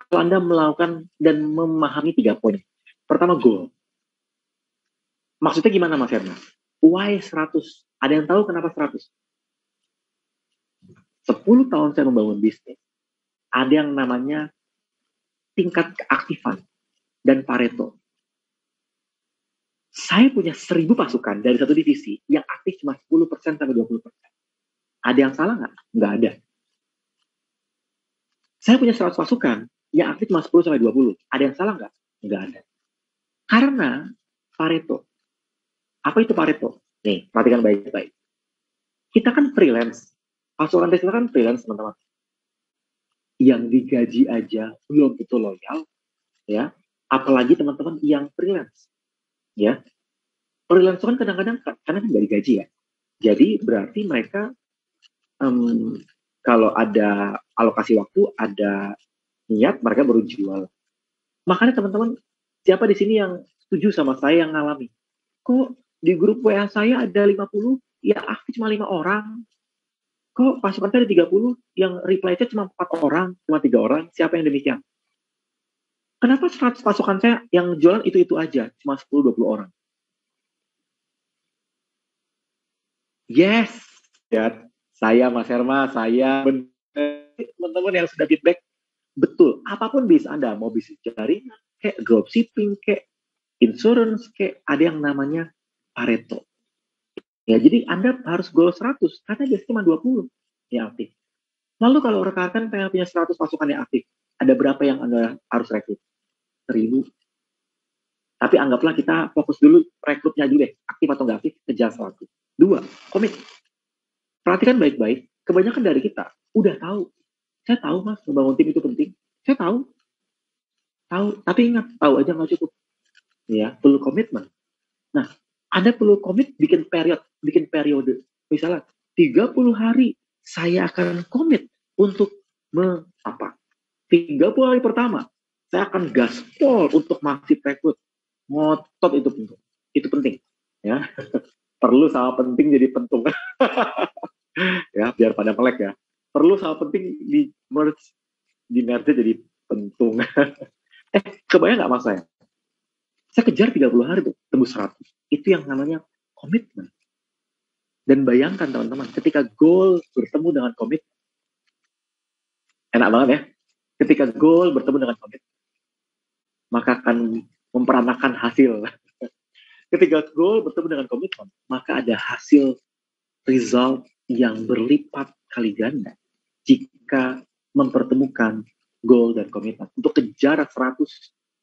kalau Anda melakukan dan memahami 3 poin. Pertama, goal. Maksudnya gimana Mas Hermas? Why 100? Ada yang tahu kenapa 100? 10 tahun saya membangun bisnis, ada yang namanya tingkat keaktifan dan Pareto. Saya punya 1000 pasukan dari satu divisi yang aktif cuma 10% sampai 20%. Ada yang salah nggak? Nggak ada. Saya punya 100 pasukan yang aktif cuma 10 sampai 20. Ada yang salah nggak? Nggak ada. Karena Pareto. Apa itu Pareto? Nih, perhatikan baik-baik. Kita kan freelance. Pasukan Tesla kan freelance, teman-teman. Yang digaji aja belum itu loyal, ya. Apalagi teman-teman yang freelance, ya. Freelance kan kadang-kadang karena kan nggak digaji ya. Jadi berarti mereka kalau ada alokasi waktu, ada niat, mereka baru jual. Makanya teman-teman, siapa di sini yang setuju sama saya yang ngalami? Kok di grup WA saya ada 50, ya aktif cuma 5 orang. Kok pasukan saya ada 30, yang reply-nya cuma 4 orang, cuma 3 orang, siapa yang demikian? Kenapa 100 pasukan saya yang jualan itu-itu aja, cuma 10-20 orang? Yes, ya, saya Mas Herma, saya teman-teman yang sudah feedback, betul, apapun bisa Anda, mau bisnis jaringan, kayak dropshipping, kayak insurance, kayak ada yang namanya Pareto. Ya, jadi Anda harus goal 100, karena biasanya cuma 20 yang aktif. Lalu kalau rekan-rekan pengen punya 100 pasukan yang aktif, ada berapa yang Anda harus rekrut? 1000. Tapi anggaplah kita fokus dulu rekrutnya dulu deh, aktif atau nggak aktif, kejar 100. 2, komit. Perhatikan baik-baik, kebanyakan dari kita udah tahu. Saya tahu Mas, membangun tim itu penting. Saya tahu. Tapi ingat, tahu aja nggak cukup. Ya, perlu komitmen. Nah, Anda perlu komit bikin periode. Misalnya, 30 hari saya akan komit untuk 30 hari pertama, saya akan gaspol untuk masif rekrut. Ngotot itu penting. Itu penting. Ya. Perlu sama penting jadi pentung. Ya, biar pada melek ya. Perlu sama penting di merge jadi pentung. Kebayang nggak Mas saya? Saya kejar 30 hari tuh, tembus 100. Itu yang namanya komitmen. Dan bayangkan teman-teman, ketika goal bertemu dengan komitmen, enak banget ya. Ketika goal bertemu dengan komitmen, maka akan memperanakan hasil. Ketika goal bertemu dengan komitmen, maka ada hasil result yang berlipat kali ganda jika mempertemukan goal dan komitmen. Untuk kejar 100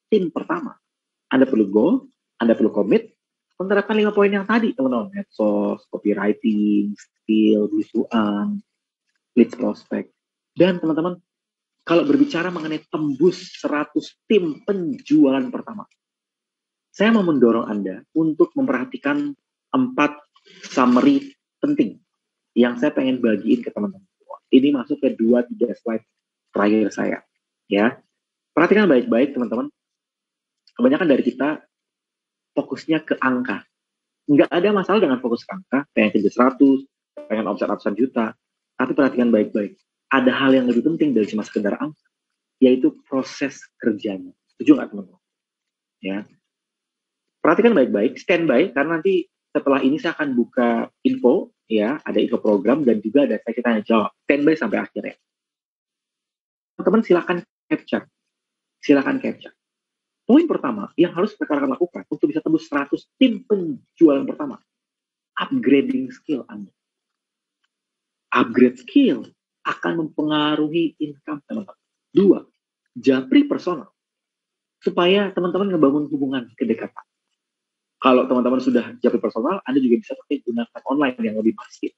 tim pertama, Anda perlu goal, Anda perlu komit, menerapkan 5 poin yang tadi, teman-teman. Medsos, copywriting, skill, belusuan, leads prospect. Dan teman-teman, kalau berbicara mengenai tembus 100 tim penjualan pertama, saya mau mendorong Anda untuk memperhatikan 4 summary penting yang saya pengen bagiin ke teman-teman. Ini masuk ke 2-3 slide terakhir saya. Ya, perhatikan baik-baik teman-teman. Kebanyakan dari kita fokusnya ke angka. Nggak ada masalah dengan fokus ke angka, pengen kerja 100, pengen omset ratusan juta. Tapi perhatikan baik-baik. Ada hal yang lebih penting dari cuma sekedar angka, yaitu proses kerjanya. Setuju nggak teman-teman? Ya. Perhatikan baik-baik, standby, karena nanti setelah ini saya akan buka info, ya, ada info program dan juga ada sesi tanya jawab. Standby sampai akhirnya. Teman-teman silakan capture. Silakan capture. Poin pertama yang harus rekan-rekan lakukan untuk bisa tembus 100 tim penjualan pertama, upgrading skill Anda. Upgrade skill akan mempengaruhi income teman-teman. 2, japri personal. Supaya teman-teman ngebangun hubungan kedekatan. Kalau teman-teman sudah japri personal, Anda juga bisa pakai gunakan online yang lebih masif.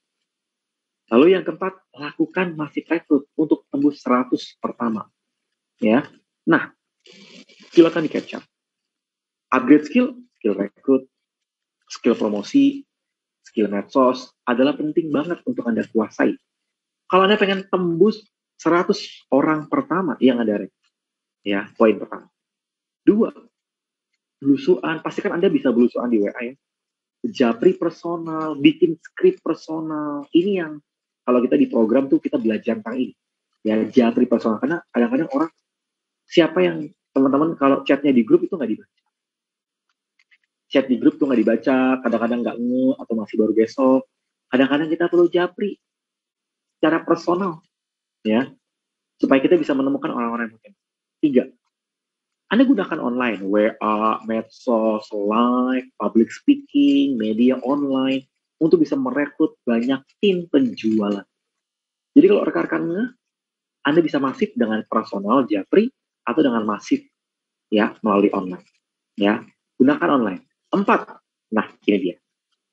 Lalu yang keempat, lakukan masif rekrut untuk tembus 100 pertama. Ya. Nah, silakan di-capture. Upgrade skill rekrut, skill promosi, skill medsos adalah penting banget untuk Anda kuasai. Kalau Anda pengen tembus 100 orang pertama yang Anda rekrut, ya, poin pertama. 2, belusuan, pastikan Anda bisa belusuan di WA ya. Japri personal, bikin skrip personal. Ini yang kalau kita di program tuh kita belajar tentang ini. Ya, japri personal. Karena kadang-kadang orang, siapa yang teman-teman kalau chatnya di grup itu nggak dibaca. Chat di grup tuh nggak dibaca, kadang-kadang nggak atau masih baru besok. Kadang-kadang kita perlu japri secara personal. Ya, supaya kita bisa menemukan orang-orang yang mungkin. 3, Anda gunakan online, WA, medsos, live, public speaking, media online, untuk bisa merekrut banyak tim penjualan. Jadi kalau rekan-rekannya, Anda bisa masif dengan personal, japri, atau dengan masif, ya, melalui online. Ya, gunakan online. 4, nah ini dia.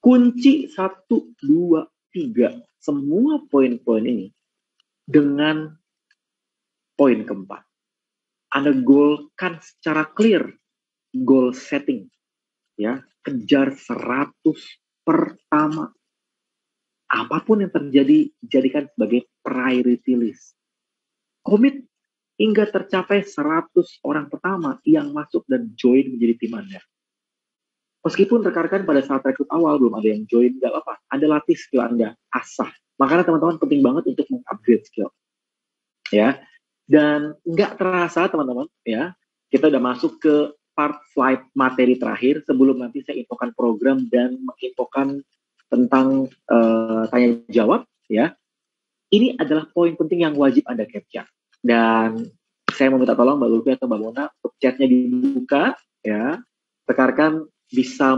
Kunci 1, 2, 3, semua poin-poin ini dengan poin keempat. Anda goalkan secara clear, goal setting, ya, kejar 100 pertama. Apapun yang terjadi, jadikan sebagai priority list. Komit hingga tercapai 100 orang pertama yang masuk dan join menjadi tim Anda. Meskipun rekan-rekan pada saat rekrut awal belum ada yang join, nggak apa-apa. Anda latih skill Anda, asah. Makanya teman-teman penting banget untuk mengupgrade skill. Ya, dan nggak terasa teman-teman, ya, kita udah masuk ke part slide materi terakhir sebelum nanti saya infokan program dan menginfokan tentang tanya jawab, ya. Ini adalah poin penting yang wajib Anda capture. Dan saya mau minta tolong Mbak Lutfi atau Mbak Mona untuk chatnya dibuka, ya. Rekan-rekan bisa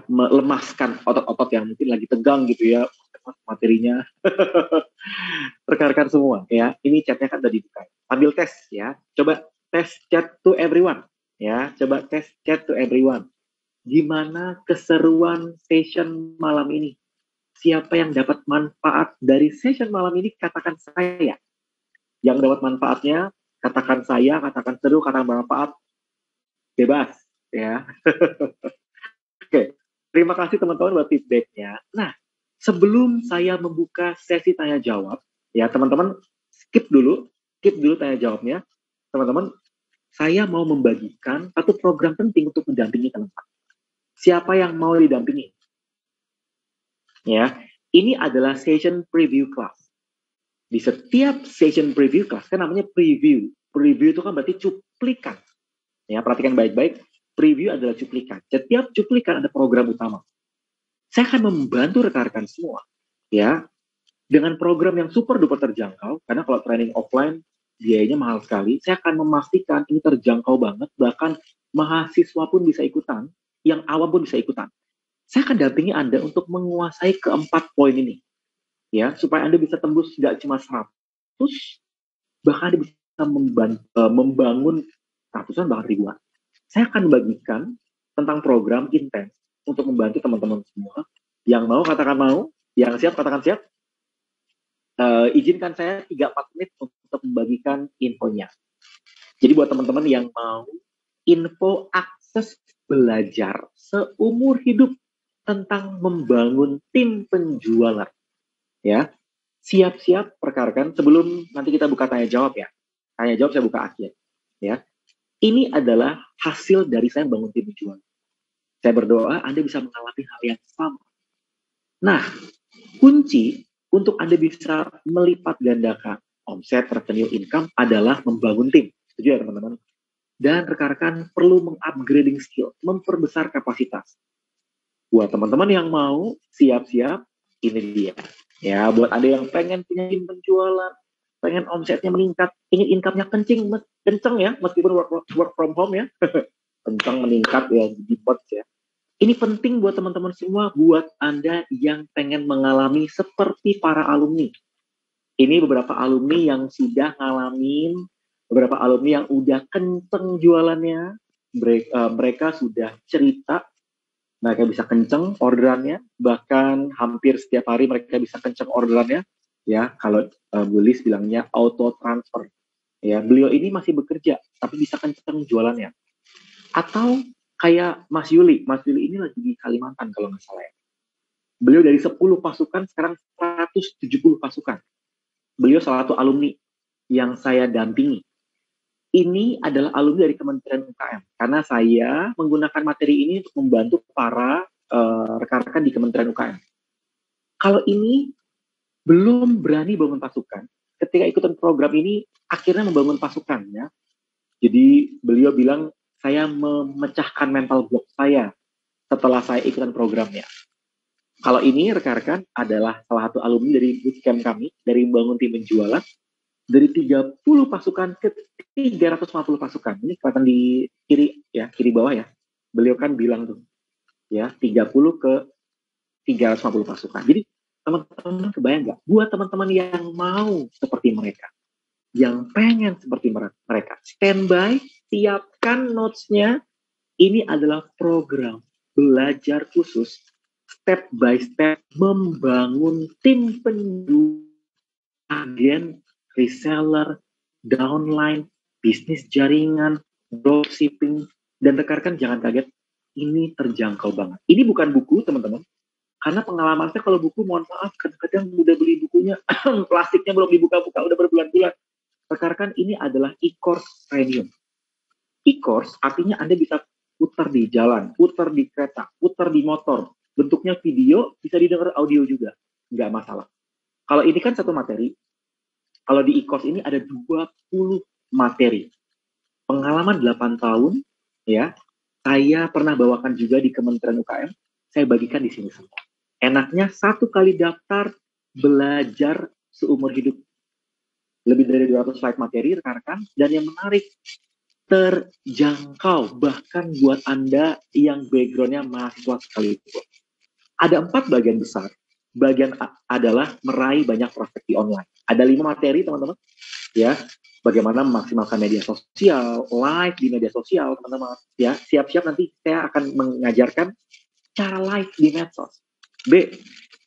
melemaskan otot-otot yang mungkin lagi tegang gitu ya materinya. Rekan-rekan semua ya, ini chatnya kan udah dibuka. Ambil tes ya, coba tes chat to everyone ya, coba tes chat to everyone. Gimana keseruan session malam ini? Siapa yang dapat manfaat dari session malam ini? Katakan saya. Yang dapat manfaatnya, katakan saya, katakan seru, katakan bermanfaat, bebas ya. Oke, terima kasih teman-teman buat feedbacknya. Nah, sebelum saya membuka sesi tanya jawab, ya teman-teman skip dulu tanya jawabnya. Teman-teman, saya mau membagikan satu program penting untuk mendampingi teman-teman. Siapa yang mau didampingi? Ya, ini adalah session preview class. Di setiap session preview class, kan namanya preview. Preview itu kan berarti cuplikan. Ya, perhatikan baik-baik. Preview adalah cuplikan. Setiap cuplikan ada program utama. Saya akan membantu rekan-rekan semua, ya, dengan program yang super duper terjangkau. Karena kalau training offline biayanya mahal sekali. Saya akan memastikan ini terjangkau banget. Bahkan mahasiswa pun bisa ikutan, yang awam pun bisa ikutan. Saya akan dampingi Anda untuk menguasai keempat poin ini, ya, supaya Anda bisa tembus nggak cuma 100, bahkan Anda bisa membangun ratusan bahkan ribuan. Saya akan bagikan tentang program intens untuk membantu teman-teman semua. Yang mau katakan mau, yang siap katakan siap. Izinkan saya 3-4 menit untuk membagikan infonya. Jadi buat teman-teman yang mau info akses belajar seumur hidup tentang membangun tim penjualan, ya, siap-siap rekan-rekan sebelum nanti kita buka tanya jawab ya. Tanya jawab saya buka akhir, ya. Ini adalah hasil dari saya bangun tim penjualan. Saya berdoa Anda bisa mengalami hal yang sama. Nah, kunci untuk Anda bisa melipat gandakan omset, revenue, income adalah membangun tim. Setuju ya teman-teman? Dan rekan-rekan perlu mengupgrading skill, memperbesar kapasitas. Buat teman-teman yang mau siap-siap, ini dia. Ya, buat Anda yang pengen punya tim penjualan, pengen omsetnya meningkat, ingin income-nya kenceng ya, meskipun work from home ya, kenceng meningkat ya di pods ya. Ini penting buat teman-teman semua, buat Anda yang pengen mengalami seperti para alumni. Ini beberapa alumni yang sudah ngalamin, beberapa alumni yang udah kenceng jualannya, mereka sudah cerita, mereka bisa kenceng orderannya, bahkan hampir setiap hari mereka bisa kenceng orderannya, ya kalau Bu Lis bilangnya auto transfer. Ya, beliau ini masih bekerja, tapi bisa kenceng jualannya. Atau kayak Mas Yuli ini lagi di Kalimantan kalau nggak salah ya. Beliau dari 10 pasukan sekarang 170 pasukan. Beliau salah satu alumni yang saya dampingi. Ini adalah alumni dari Kementerian UKM karena saya menggunakan materi ini untuk membantu para rekan-rekan di Kementerian UKM. Kalau ini belum berani bangun pasukan, ketika ikutan program ini akhirnya membangun pasukan ya. Jadi beliau bilang, saya memecahkan mental block saya setelah saya ikutan programnya. Kalau ini rekan-rekan adalah salah satu alumni dari bootcamp kami, dari membangun tim penjualan, dari 30 pasukan ke 350 pasukan. Ini kelihatan di kiri ya, kiri bawah ya. Beliau kan bilang tuh, ya 30 ke 350 pasukan. Jadi teman-teman kebayang nggak? Buat teman-teman yang mau seperti mereka, yang pengen seperti mereka, standby, siapkan notes-nya. Ini adalah program belajar khusus step by step membangun tim penjual, agen, reseller, downline, bisnis jaringan, dropshipping, dan rekan-rekan jangan kaget, ini terjangkau banget. Ini bukan buku teman-teman, karena pengalaman saya kalau buku, mohon maaf, kadang-kadang udah beli bukunya, plastiknya belum dibuka-buka, udah berbulan-bulan. Rekan-rekan ini adalah e-course premium. E-course artinya Anda bisa putar di jalan, putar di kereta, putar di motor. Bentuknya video, bisa didengar audio juga. Nggak masalah. Kalau ini kan satu materi, kalau di e-course ini ada 20 materi. Pengalaman 8 tahun, ya, saya pernah bawakan juga di Kementerian UKM, saya bagikan di sini semua. Enaknya satu kali daftar, belajar seumur hidup. Lebih dari 200 slide materi, rekan-rekan, dan yang menarik, terjangkau bahkan buat Anda yang backgroundnya mahasiswa sekalipun. Ada 4 bagian besar. Bagian adalah meraih banyak prospek di online. Ada 5 materi teman-teman, ya. Bagaimana memaksimalkan media sosial, live di media sosial teman-teman. Ya, siap-siap nanti saya akan mengajarkan cara live di medsos. B,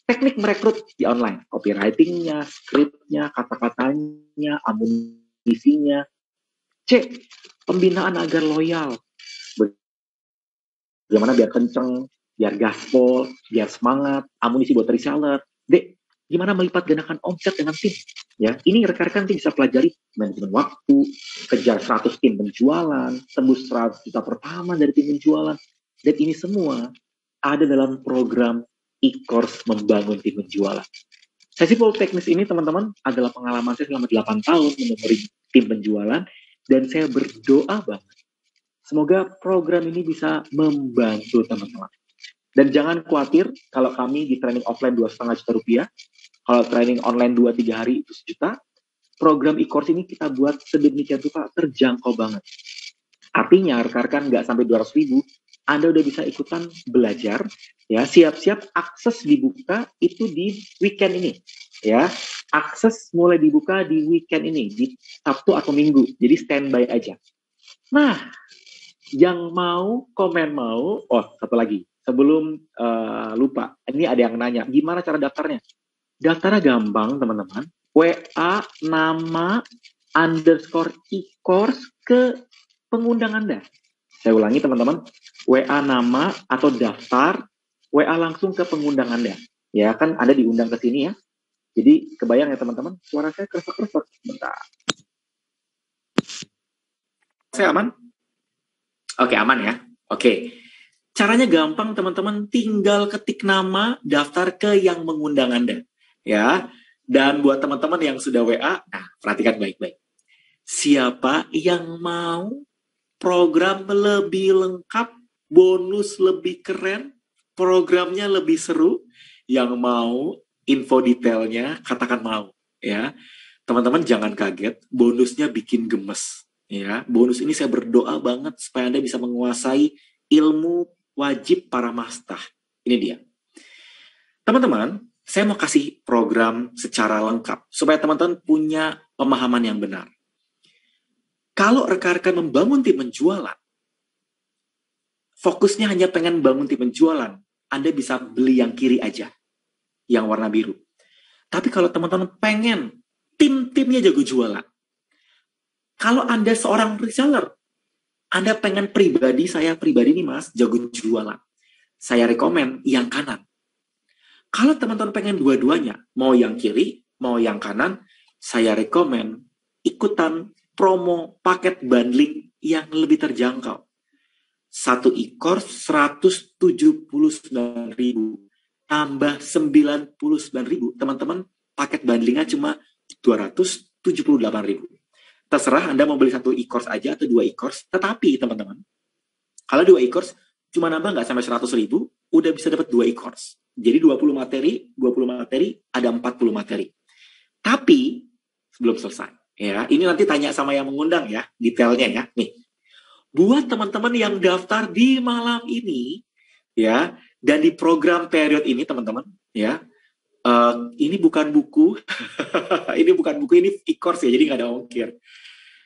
teknik merekrut di online, copywriting-nya, script-nya, kata-katanya, amunisinya. C, pembinaan agar loyal. Bagaimana biar kenceng, biar gaspol, biar semangat, amunisi buat reseller. D, gimana melipat gandakan omset dengan tim. Ya, ini rekan-rekan tim bisa pelajari manajemen waktu, kejar 100 tim penjualan, tembus 100 juta pertama dari tim penjualan. Dan ini semua ada dalam program e-course membangun tim penjualan. Sesi teknis ini teman-teman adalah pengalaman saya selama 8 tahun menumuri tim penjualan. Dan saya berdoa banget, semoga program ini bisa membantu teman-teman. Dan jangan khawatir kalau kami di training offline 2,5 juta rupiah, kalau training online 2-3 hari itu 1 juta, program e-course ini kita buat sedemikian rupa terjangkau banget. Artinya rekan-rekan nggak sampai 200.000, Anda udah bisa ikutan belajar, ya siap-siap akses dibuka itu di weekend ini, ya akses mulai dibuka di weekend ini, di Sabtu atau Minggu, jadi standby aja. Nah, yang mau komen mau, satu lagi, sebelum lupa, ini ada yang nanya, gimana cara daftarnya? Daftarnya gampang teman-teman, WA nama _ e-course ke pengundang Anda. Saya ulangi teman-teman, WA nama atau daftar, WA langsung ke pengundang Anda. Ya kan Anda diundang ke sini ya. Jadi kebayang ya teman-teman, suara saya keresek-keresek. Bentar. Saya aman? Oke, aman ya. Oke. Caranya gampang teman-teman, tinggal ketik nama, daftar ke yang mengundang Anda. Ya. Dan buat teman-teman yang sudah WA, nah perhatikan baik-baik. Siapa yang mau program lebih lengkap, bonus lebih keren, programnya lebih seru, yang mau info detailnya katakan mau, ya. Teman-teman jangan kaget, bonusnya bikin gemes. Ya, bonus ini saya berdoa banget supaya Anda bisa menguasai ilmu wajib para mastah. Ini dia. Teman-teman, saya mau kasih program secara lengkap supaya teman-teman punya pemahaman yang benar. Kalau rekan-rekan membangun tim penjualan, fokusnya hanya pengen bangun tim penjualan, Anda bisa beli yang kiri aja, yang warna biru. Tapi kalau teman-teman pengen tim-timnya jago jualan, kalau Anda seorang reseller, Anda pengen pribadi, saya pribadi nih mas, jago jualan. Saya rekomen yang kanan. Kalau teman-teman pengen dua-duanya, mau yang kiri, mau yang kanan, saya rekomen ikutan promo paket bundling yang lebih terjangkau. Satu e-course 179.000 tambah 99.000. Teman-teman, paket bundlingnya cuma 278.000. Terserah Anda mau beli satu e-course aja atau dua e-course. Tetapi teman-teman, kalau dua e-course cuma nambah nggak sampai 100.000, udah bisa dapat dua e-course. Jadi 20 materi, ada 40 materi. Tapi, belum selesai. Ya, ini nanti tanya sama yang mengundang ya, detailnya ya. Nih, buat teman-teman yang daftar di malam ini, ya, dan di program period ini teman-teman, ya, ini bukan buku, ini bukan buku, ini e-course ya, jadi nggak ada ongkir.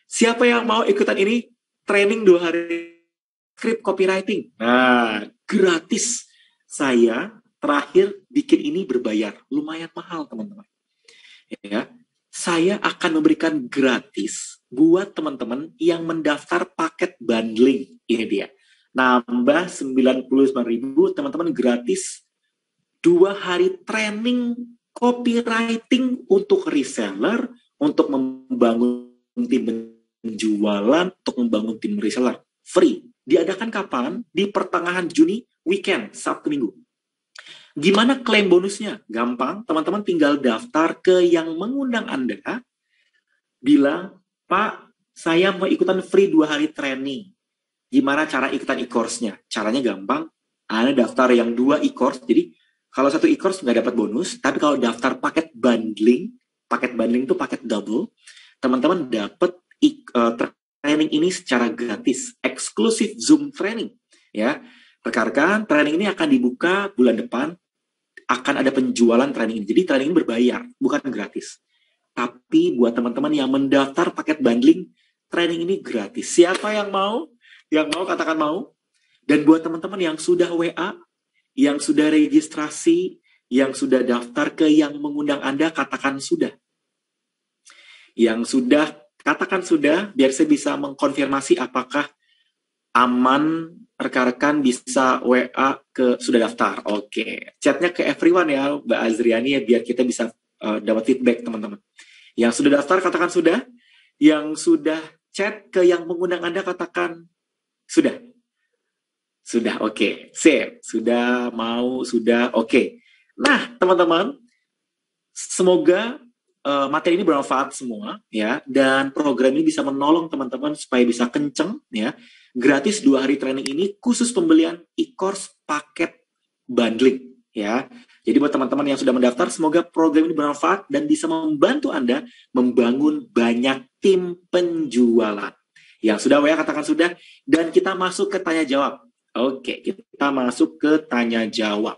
Siapa yang mau ikutan ini, training 2 hari script copywriting. Nah, gratis. Saya terakhir bikin ini berbayar, lumayan mahal teman-teman. Ya, saya akan memberikan gratis buat teman-teman yang mendaftar paket bundling. Ini dia. Nambah 99.000, teman-teman gratis 2 hari training copywriting untuk reseller, untuk membangun tim penjualan, untuk membangun tim reseller. Free. Diadakan kapan? Di pertengahan Juni, weekend, Sabtu Minggu. Gimana klaim bonusnya? Gampang, teman-teman tinggal daftar ke yang mengundang Anda, bilang, Pak, saya mau ikutan free 2 hari training. Gimana cara ikutan e-course-nya? Caranya gampang, Anda daftar yang 2 e-course, jadi kalau satu e-course nggak dapat bonus, tapi kalau daftar paket bundling itu paket double, teman-teman dapat training ini secara gratis, eksklusif Zoom training. Ya, rekan-rekan, training ini akan dibuka bulan depan, akan ada penjualan training ini. Jadi training ini berbayar, bukan gratis. Tapi buat teman-teman yang mendaftar paket bundling, training ini gratis. Siapa yang mau? Yang mau katakan mau. Dan buat teman-teman yang sudah WA, yang sudah registrasi, yang sudah daftar ke yang mengundang Anda, katakan sudah. Yang sudah, katakan sudah, biar saya bisa mengkonfirmasi apakah aman, rekan-rekan bisa WA ke sudah daftar. Oke, chatnya ke everyone ya, Mbak Azriani ya, biar kita bisa dapat feedback teman-teman. Yang sudah daftar katakan sudah, yang sudah chat ke yang mengundang Anda katakan sudah. Sudah, oke. Sip, sudah mau, sudah, oke. Nah, teman-teman, semoga materi ini bermanfaat semua ya, dan program ini bisa menolong teman-teman supaya bisa kenceng ya. Gratis 2 hari training ini khusus pembelian e-course paket bundling ya. Jadi buat teman-teman yang sudah mendaftar, semoga program ini bermanfaat dan bisa membantu Anda membangun banyak tim penjualan. Yang sudah WA katakan sudah, dan kita masuk ke tanya jawab. Oke, kita masuk ke tanya jawab.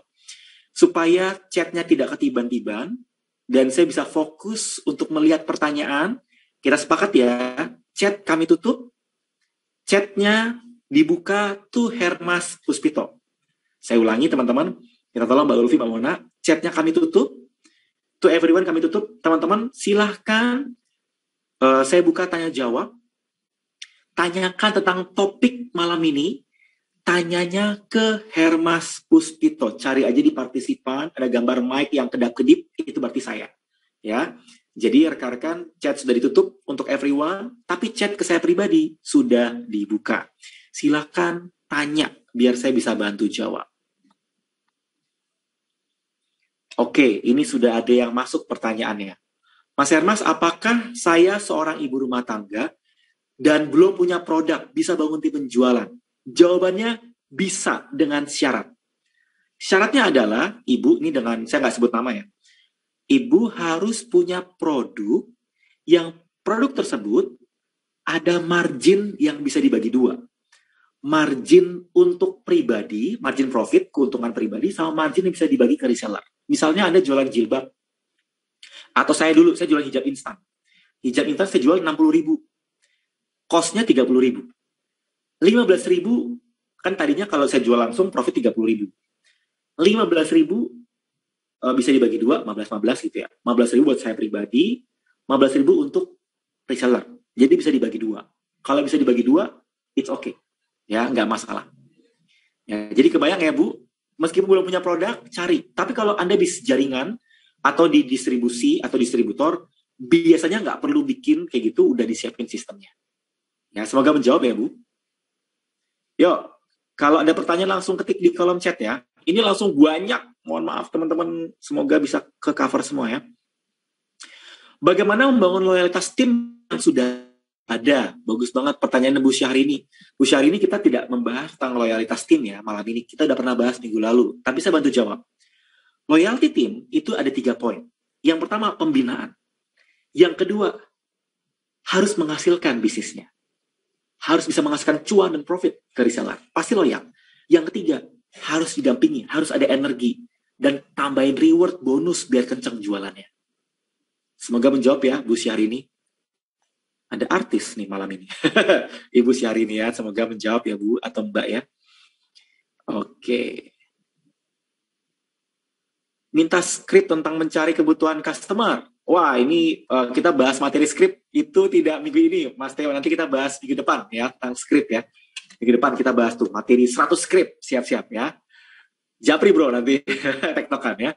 Supaya chatnya tidak ketiban-tiban, dan saya bisa fokus untuk melihat pertanyaan, kita sepakat ya, chat kami tutup, chatnya dibuka to Hermas Puspito. Saya ulangi teman-teman, kita tolong Mbak Ulfi, Mbak Mona, chatnya kami tutup, to everyone kami tutup, teman-teman silahkan saya buka tanya jawab, tanyakan tentang topik malam ini, tanyanya ke Hermas Puspito. Cari aja di partisipan, ada gambar mic yang kedap-kedip, itu berarti saya. Ya. Jadi rekan-rekan, chat sudah ditutup untuk everyone, tapi chat ke saya pribadi sudah dibuka. Silakan tanya, biar saya bisa bantu jawab. Oke, ini sudah ada yang masuk pertanyaannya. Mas Hermas, apakah saya seorang ibu rumah tangga dan belum punya produk, bisa bangun tim penjualan? Jawabannya bisa dengan syarat. Syaratnya adalah, Ibu, ini dengan, saya nggak sebut nama ya, Ibu harus punya produk yang produk tersebut ada margin yang bisa dibagi dua. Margin untuk pribadi, margin profit, keuntungan pribadi, sama margin yang bisa dibagi ke reseller. Misalnya Anda jualan jilbab, atau saya jualan hijab instan. Hijab instan saya jual 60.000, cost-nya 30.000. 15.000, kan tadinya kalau saya jual langsung profit 30.000. 15.000 bisa dibagi dua, 15 gitu ya. 15.000 buat saya pribadi, 15.000 untuk reseller. Jadi bisa dibagi dua. Kalau bisa dibagi dua, it's okay. Ya, nggak masalah. Ya, jadi kebayang ya Bu, meskipun belum punya produk, cari. Tapi kalau Anda bisnis jaringan, atau di distribusi, atau distributor, biasanya nggak perlu bikin kayak gitu, udah disiapin sistemnya. Ya, semoga menjawab ya Bu. Yuk, kalau ada pertanyaan langsung ketik di kolom chat ya. Ini langsung banyak, mohon maaf teman-teman, semoga bisa ke cover semua ya. Bagaimana membangun loyalitas tim yang sudah ada? Bagus banget pertanyaan Bu Syahrini. Bu Syahrini, kita tidak membahas tentang loyalitas tim ya malam ini. Kita udah pernah bahas minggu lalu. Tapi saya bantu jawab. Loyalty tim itu ada 3 poin. Yang pertama, pembinaan. Yang kedua, harus menghasilkan bisnisnya. Harus bisa menghasilkan cuan dan profit ke reseller. Pasti loyal. Yang ketiga, harus didampingi. Harus ada energi. Dan tambahin reward, bonus, biar kenceng jualannya. Semoga menjawab ya, Bu Syahrini. Ada artis nih malam ini. Ibu Syahrini ya, semoga menjawab ya Bu, atau Mbak ya. Oke. Minta skrip tentang mencari kebutuhan customer. Wah, ini kita bahas materi skrip itu tidak minggu ini, Mas Teo. Nanti kita bahas minggu depan ya, tentang skrip ya. Minggu depan kita bahas tuh, materi 100 skrip. Siap-siap ya. Japri bro nanti, tektokan ya.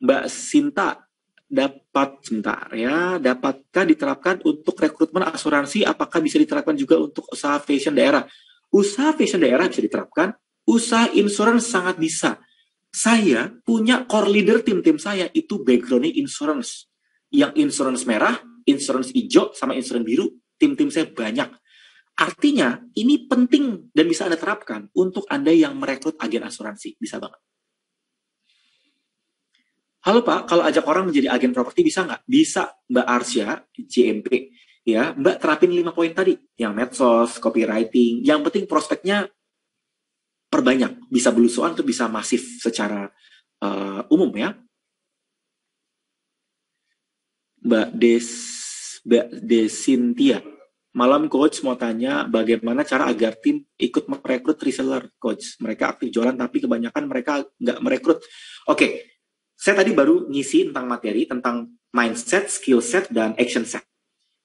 Mbak Sinta, dapatkah diterapkan untuk rekrutmen asuransi? Apakah bisa diterapkan juga untuk usaha fashion daerah? Usaha fashion daerah bisa diterapkan, usaha insurance sangat bisa. Saya punya core leader tim saya itu background-nya insurance. Yang insurance merah, insurance hijau, sama insurance biru, tim saya banyak. Artinya, ini penting dan bisa Anda terapkan untuk Anda yang merekrut agen asuransi. Bisa banget. Halo Pak, kalau ajak orang menjadi agen properti bisa nggak? Bisa, Mbak Arsya, JMP. Ya, Mbak terapin 5 poin tadi. Yang medsos, copywriting. Yang penting prospeknya perbanyak. Bisa belusuan atau bisa masif secara umum ya. Mbak Desintia. Malam coach mau tanya bagaimana cara agar tim ikut merekrut reseller coach. Mereka aktif jualan tapi kebanyakan mereka nggak merekrut. Oke. Saya tadi baru ngisi tentang materi, tentang mindset, skill set, dan action set.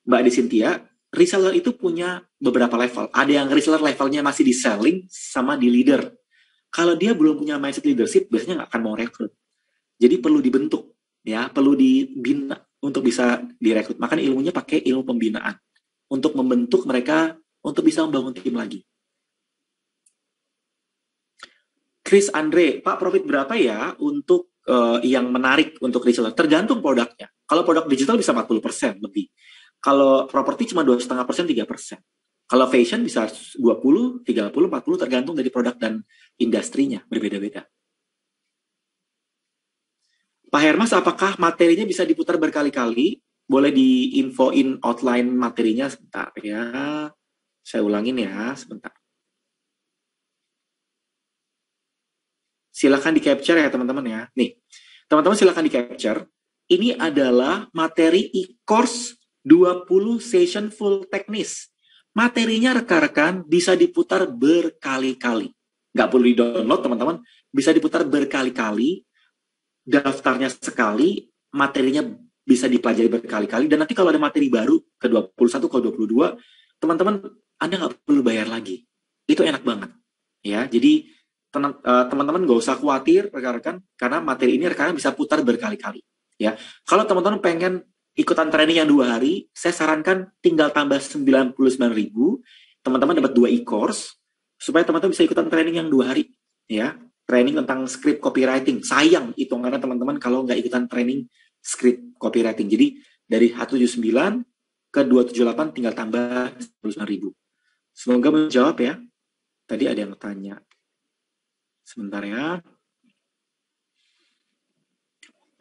Mbak Desintia, reseller itu punya beberapa level. Ada yang reseller levelnya masih di selling sama di leader. Kalau dia belum punya mindset leadership, biasanya nggak akan mau rekrut. Jadi perlu dibentuk, ya, perlu dibina untuk bisa direkrut. Makanya ilmunya pakai ilmu pembinaan. Untuk membentuk mereka untuk bisa membangun tim lagi. Chris Andre, Pak profit berapa ya untuk yang menarik untuk reseller? Tergantung produknya. Kalau produk digital bisa 40% lebih. Kalau properti cuma 2,5%, 3%. Kalau fashion bisa 20, 30, 40, tergantung dari produk dan industrinya, berbeda-beda. Pak Hermas, apakah materinya bisa diputar berkali-kali? Boleh di-infoin outline materinya sebentar ya. Saya ulangin ya, sebentar. Silakan di-capture ya teman-teman ya. Nih, teman-teman silakan di-capture. Ini adalah materi e-course 20 session full teknis. Materinya rekan-rekan bisa diputar berkali-kali. Nggak perlu di-download teman-teman, bisa diputar berkali-kali, daftarnya sekali, materinya bisa dipelajari berkali-kali, dan nanti kalau ada materi baru, ke 21, ke 22, teman-teman, Anda nggak perlu bayar lagi. Itu enak banget. Ya, jadi teman-teman nggak usah khawatir rekan-rekan, karena materi ini rekan-rekan bisa putar berkali-kali. Ya, kalau teman-teman pengen ikutan training yang 2 hari, saya sarankan tinggal tambah 99.000, teman-teman dapat 2 e-course, supaya teman-teman bisa ikutan training yang 2 hari. Ya, training tentang script copywriting. Sayang hitungannya teman-teman kalau nggak ikutan training script copywriting. Jadi dari 179 ke 278 tinggal tambah 99.000. Semoga menjawab ya. Tadi ada yang tanya. Sebentar ya.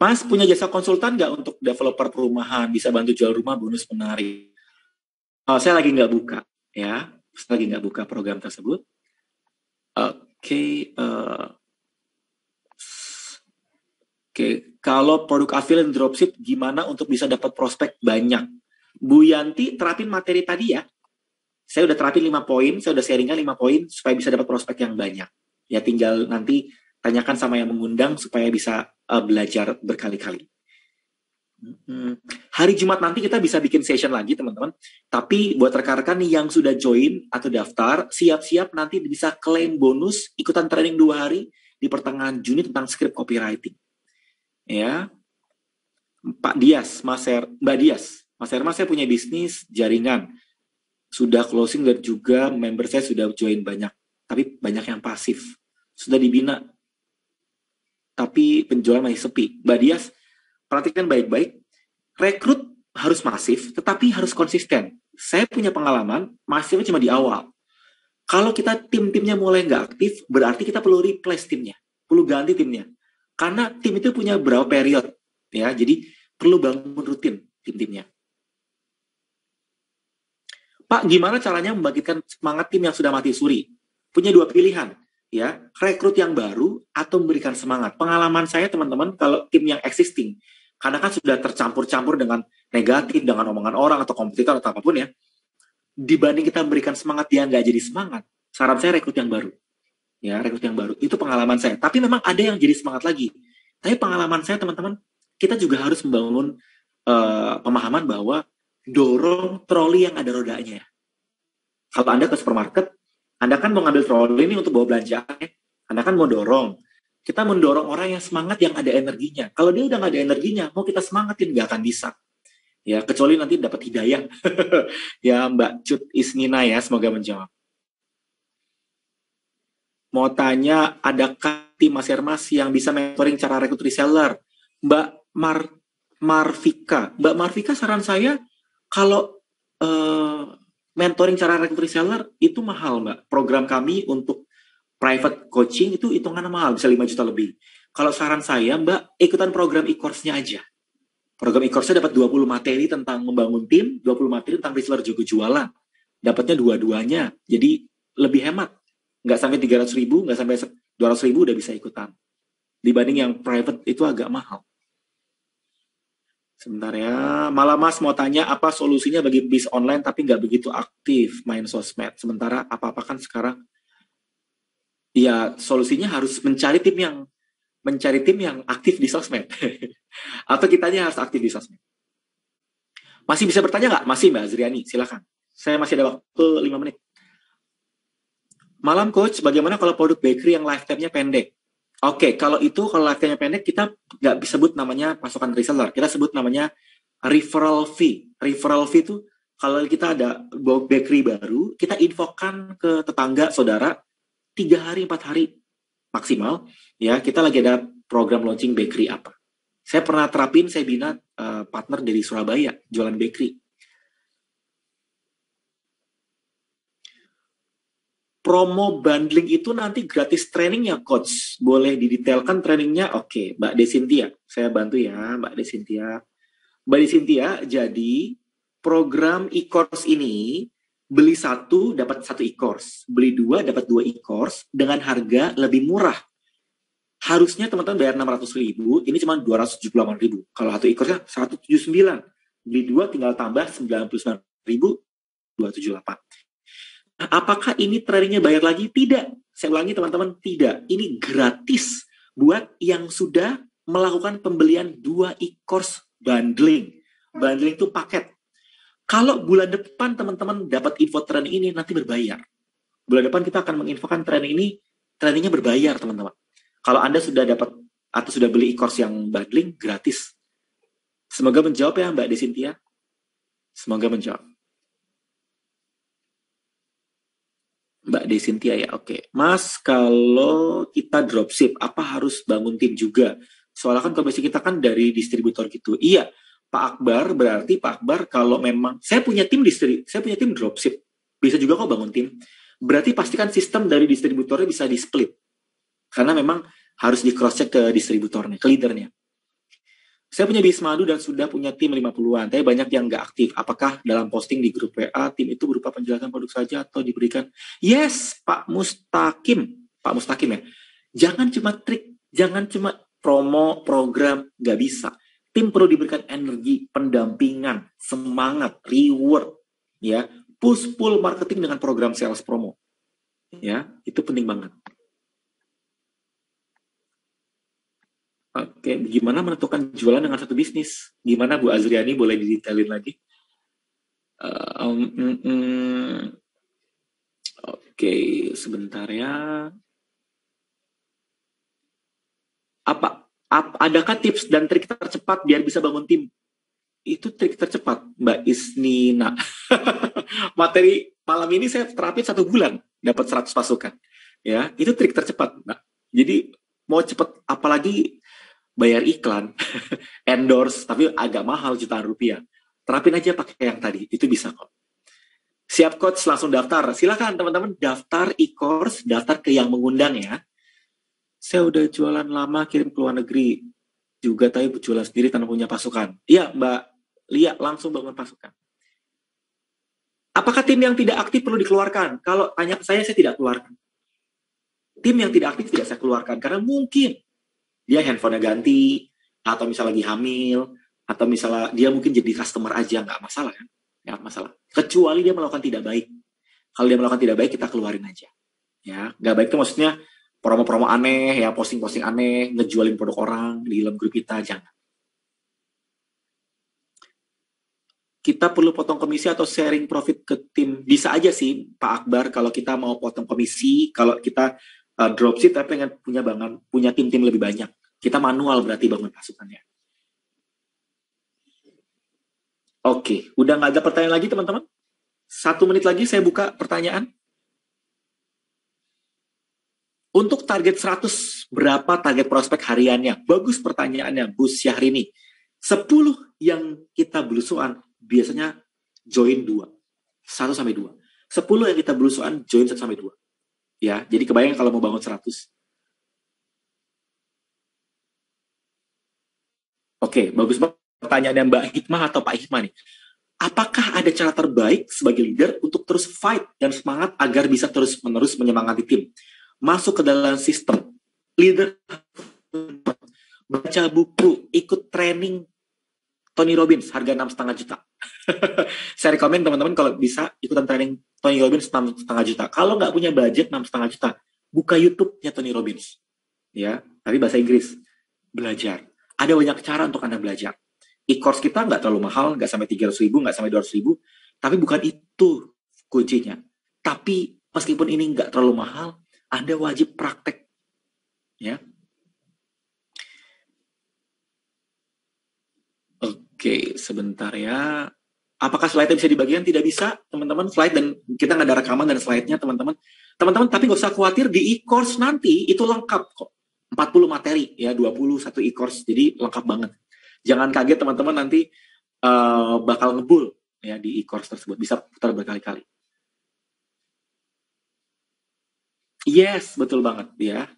Mas punya jasa konsultan nggak untuk developer perumahan, bisa bantu jual rumah, bonus menarik? Oh, saya lagi nggak buka, ya. Saya lagi nggak buka program tersebut. Oke, kalau produk affiliate dropship, gimana untuk bisa dapat prospek banyak? Bu Yanti terapin materi tadi ya. Saya udah terapin 5 poin, saya udah sharingkan 5 poin supaya bisa dapat prospek yang banyak. Ya tinggal nanti tanyakan sama yang mengundang supaya bisa belajar berkali-kali. Hari Jumat nanti kita bisa bikin session lagi teman-teman. Tapi buat rekan-rekan nih yang sudah join atau daftar, siap-siap nanti bisa klaim bonus ikutan training 2 hari di pertengahan Juni tentang script copywriting. Ya, Pak Dias, Mbak Dias, Mas Herma, saya punya bisnis jaringan, sudah closing dan juga member saya sudah join banyak, tapi banyak yang pasif, sudah dibina, tapi penjualan masih sepi. Mbak Dias, perhatikan baik-baik, rekrut harus masif, tetapi harus konsisten. Saya punya pengalaman, masifnya cuma di awal. Kalau kita tim-timnya mulai nggak aktif, berarti kita perlu replace timnya, perlu ganti timnya. Karena tim itu punya berapa period, ya. Jadi perlu bangun rutin tim-timnya. Pak, gimana caranya membangkitkan semangat tim yang sudah mati suri? Punya 2 pilihan, ya. Rekrut yang baru atau memberikan semangat. Pengalaman saya teman-teman, kalau tim yang existing, karena kan sudah tercampur-campur dengan negatif, dengan omongan orang atau kompetitor atau apapun ya. Dibanding kita memberikan semangat, dia nggak jadi semangat. Saran saya rekrut yang baru. Ya, rekrut yang baru. Itu pengalaman saya. Tapi memang ada yang jadi semangat lagi. Tapi pengalaman saya teman-teman, kita juga harus membangun pemahaman bahwa dorong troli yang ada rodanya. Kalau Anda ke supermarket, Anda kan mau ngambil troli ini untuk bawa belanjaan, ya. Anda kan mau dorong. Kita mendorong orang yang semangat, yang ada energinya. Kalau dia udah nggak ada energinya, mau kita semangatin nggak akan bisa. Ya, kecuali nanti dapat hidayah. Ya, Mbak Cut Isnina ya, semoga menjawab. Mau tanya, adakah tim Mas Hermas yang bisa mentoring cara rekrut reseller? Mbak Marvika. Mbak Marvika, saran saya, kalau mentoring cara rekrut reseller, itu mahal, Mbak. Program kami untuk private coaching itu hitungannya mahal, bisa 5 juta lebih. Kalau saran saya, Mbak, ikutan program e-course-nya aja. Program e-course-nya dapat 20 materi tentang membangun tim, 20 materi tentang reseller juga jualan. Dapatnya dua-duanya, jadi lebih hemat. Nggak sampai 300.000, nggak sampai 200.000 udah bisa ikutan. Dibanding yang private itu agak mahal. Sebentar ya, malah Mas mau tanya apa solusinya bagi bis online tapi nggak begitu aktif main sosmed. Sementara apa-apa kan sekarang, ya solusinya harus mencari tim yang aktif di sosmed. Atau kitanya harus aktif di sosmed. Masih bisa bertanya nggak? Masih Mbak Azriani, silakan. Saya masih ada waktu 5 menit. Malam Coach, bagaimana kalau produk bakery yang lifetime-nya pendek? Oke, kalau lifetime-nya pendek, kita nggak sebut namanya pasukan reseller. Kita sebut namanya referral fee. Referral fee itu kalau kita ada bakery baru, kita infokan ke tetangga, saudara, 3 hari, 4 hari maksimal. Ya, kita lagi ada program launching bakery apa. Saya pernah terapin, saya bina partner dari Surabaya, jualan bakery. Promo bundling itu nanti gratis training ya coach, boleh didetailkan trainingnya? Oke, Mbak Desintia, saya bantu ya Mbak Desintia. Mbak Desintia, jadi program e-course ini beli 1 dapat 1 e-course, beli 2 dapat 2 e-course dengan harga lebih murah. Harusnya teman-teman bayar 600.000, ini cuma 278.000. Kalau 1 e-course-nya 179, beli 2 tinggal tambah 99.278. Apakah ini trainingnya bayar lagi? Tidak. Saya ulangi teman-teman, tidak. Ini gratis buat yang sudah melakukan pembelian 2 e-course bundling. Bundling itu paket. Kalau bulan depan teman-teman dapat info training ini, nanti berbayar. Bulan depan kita akan menginfokan training ini, trainingnya berbayar teman-teman. Kalau Anda sudah dapat atau sudah beli e-course yang bundling, gratis. Semoga menjawab ya Mbak Desintia. Semoga menjawab. Mbak Desintia ya, oke. Mas, kalau kita dropship, apa harus bangun tim juga? Soalnya kan komisi kita kan dari distributor gitu. Iya, Pak Akbar, berarti Pak Akbar kalau memang, saya punya tim dropship, bisa juga kok bangun tim. Berarti pastikan sistem dari distributornya bisa di-split. Karena memang harus di-cross-check ke distributornya, ke leadernya. Saya punya Bismadu dan sudah punya tim 50-an, tapi banyak yang nggak aktif. Apakah dalam posting di grup WA, tim itu berupa penjelasan produk saja atau diberikan? Yes, Pak Mustakim. Pak Mustakim ya. Jangan cuma trik, jangan cuma promo, program, nggak bisa. Tim perlu diberikan energi, pendampingan, semangat, reward, ya, push-pull marketing dengan program sales promo. Ya, itu penting banget. Oke, gimana menentukan jualan dengan satu bisnis? Gimana Bu Azriani, boleh didetailin lagi? Oke, sebentar ya. Adakah tips dan trik tercepat biar bisa bangun tim? Itu trik tercepat, Mbak Isnina. Materi malam ini saya terapin 1 bulan, dapat 100 pasukan. Ya, itu trik tercepat, Mbak. Jadi mau cepat, apalagi bayar iklan, endorse, tapi agak mahal jutaan rupiah. Terapin aja pakai yang tadi, itu bisa kok. Siap coach, langsung daftar. Silakan teman-teman daftar e-course, daftar ke yang mengundang ya. Saya udah jualan lama, kirim ke luar negeri juga, tapi jualan sendiri tanpa punya pasukan. Iya Mbak Lia, langsung bangun pasukan. Apakah tim yang tidak aktif perlu dikeluarkan? Kalau tanya saya tidak keluarkan. Tim yang tidak aktif tidak saya keluarkan, karena mungkin dia handphonenya ganti, atau misalnya lagi hamil, atau misalnya dia mungkin jadi customer aja, nggak masalah kan? Nggak masalah. Kecuali dia melakukan tidak baik. Kalau dia melakukan tidak baik, kita keluarin aja. Ya, nggak baik itu maksudnya promo-promo aneh, ya posting-posting aneh, ngejualin produk orang di dalam grup kita, jangan. Kita perlu potong komisi atau sharing profit ke tim? Bisa aja sih, Pak Akbar, kalau kita mau potong komisi, kalau kita dropship tapi pengen punya tim-tim lebih banyak. Kita manual berarti bangun pasukannya. Oke, udah nggak ada pertanyaan lagi teman-teman? 1 menit lagi saya buka pertanyaan. Untuk target 100, berapa target prospek hariannya? Bagus pertanyaannya, Bu Syahrini. 10 yang kita belusuan, biasanya join 2. 1 sampai 2. 10 yang kita belusuan, join 1 sampai 2. Ya, jadi kebayang kalau mau bangun 100. Oke, bagus banget pertanyaannya Mbak Hikmah atau Pak Hikmah nih. Apakah ada cara terbaik sebagai leader untuk terus fight dan semangat agar bisa terus-menerus menyemangati tim? Masuk ke dalam sistem. Leader, baca buku, ikut training Tony Robbins, harga 6,5 juta. Saya rekomen teman-teman kalau bisa ikutan training Tony Robbins 6,5 juta. Kalau nggak punya budget 6,5 juta, buka YouTube-nya Tony Robbins. Ya, tapi bahasa Inggris. Belajar. Ada banyak cara untuk Anda belajar. E-course kita nggak terlalu mahal, nggak sampai 300.000, nggak sampai 200.000, tapi bukan itu kuncinya. Tapi meskipun ini nggak terlalu mahal, Anda wajib praktek. Ya. Oke, sebentar ya. Apakah slide-nya bisa dibagikan? Tidak bisa, teman-teman. Slide dan kita nggak ada rekaman dan slide-nya, teman-teman. Teman-teman, tapi nggak usah khawatir, di e-course nanti itu lengkap kok. 40 materi, ya 21 e-course, jadi lengkap banget. Jangan kaget teman-teman, nanti bakal ngebul ya di e-course tersebut, bisa putar berkali-kali. Yes, betul banget ya.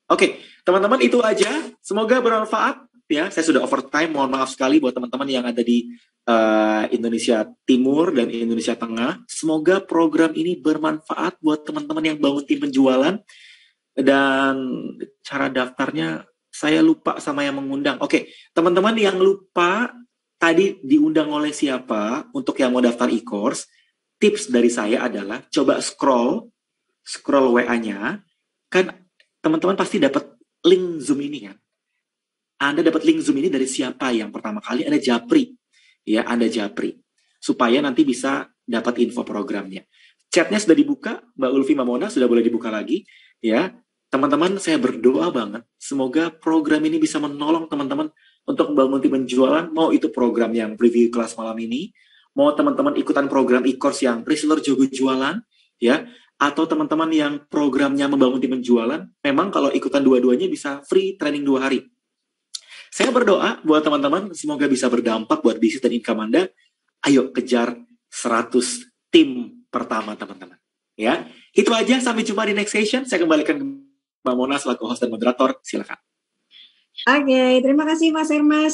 Oke, teman-teman itu aja. Semoga bermanfaat ya. Saya sudah overtime, mohon maaf sekali buat teman-teman yang ada di Indonesia Timur dan Indonesia Tengah. Semoga program ini bermanfaat buat teman-teman yang bangun tim penjualan. Dan cara daftarnya saya lupa sama yang mengundang. Oke, teman-teman yang lupa tadi diundang oleh siapa untuk yang mau daftar e-course, tips dari saya adalah coba scroll WA-nya, kan teman-teman pasti dapat link Zoom ini kan. Anda dapat link Zoom ini dari siapa yang pertama kali? Anda japri. Ya, Anda japri. Supaya nanti bisa dapat info programnya. Chatnya sudah dibuka, Mbak Ulfi Mamona sudah boleh dibuka lagi. Ya, teman-teman, saya berdoa banget. Semoga program ini bisa menolong teman-teman untuk membangun tim penjualan. Mau itu program yang preview kelas malam ini, mau teman-teman ikutan program e-course yang reseller jago jualan, ya, atau teman-teman yang programnya membangun tim penjualan, memang kalau ikutan dua-duanya bisa free training 2 hari. Saya berdoa buat teman-teman, semoga bisa berdampak buat bisnis dan income Anda. Ayo kejar 100 tim pertama teman-teman. Ya, itu aja. Sampai jumpa di next session. Saya kembalikan ke Mbak Mona selaku host dan moderator. Silakan. Oke, terima kasih Mas Hermas.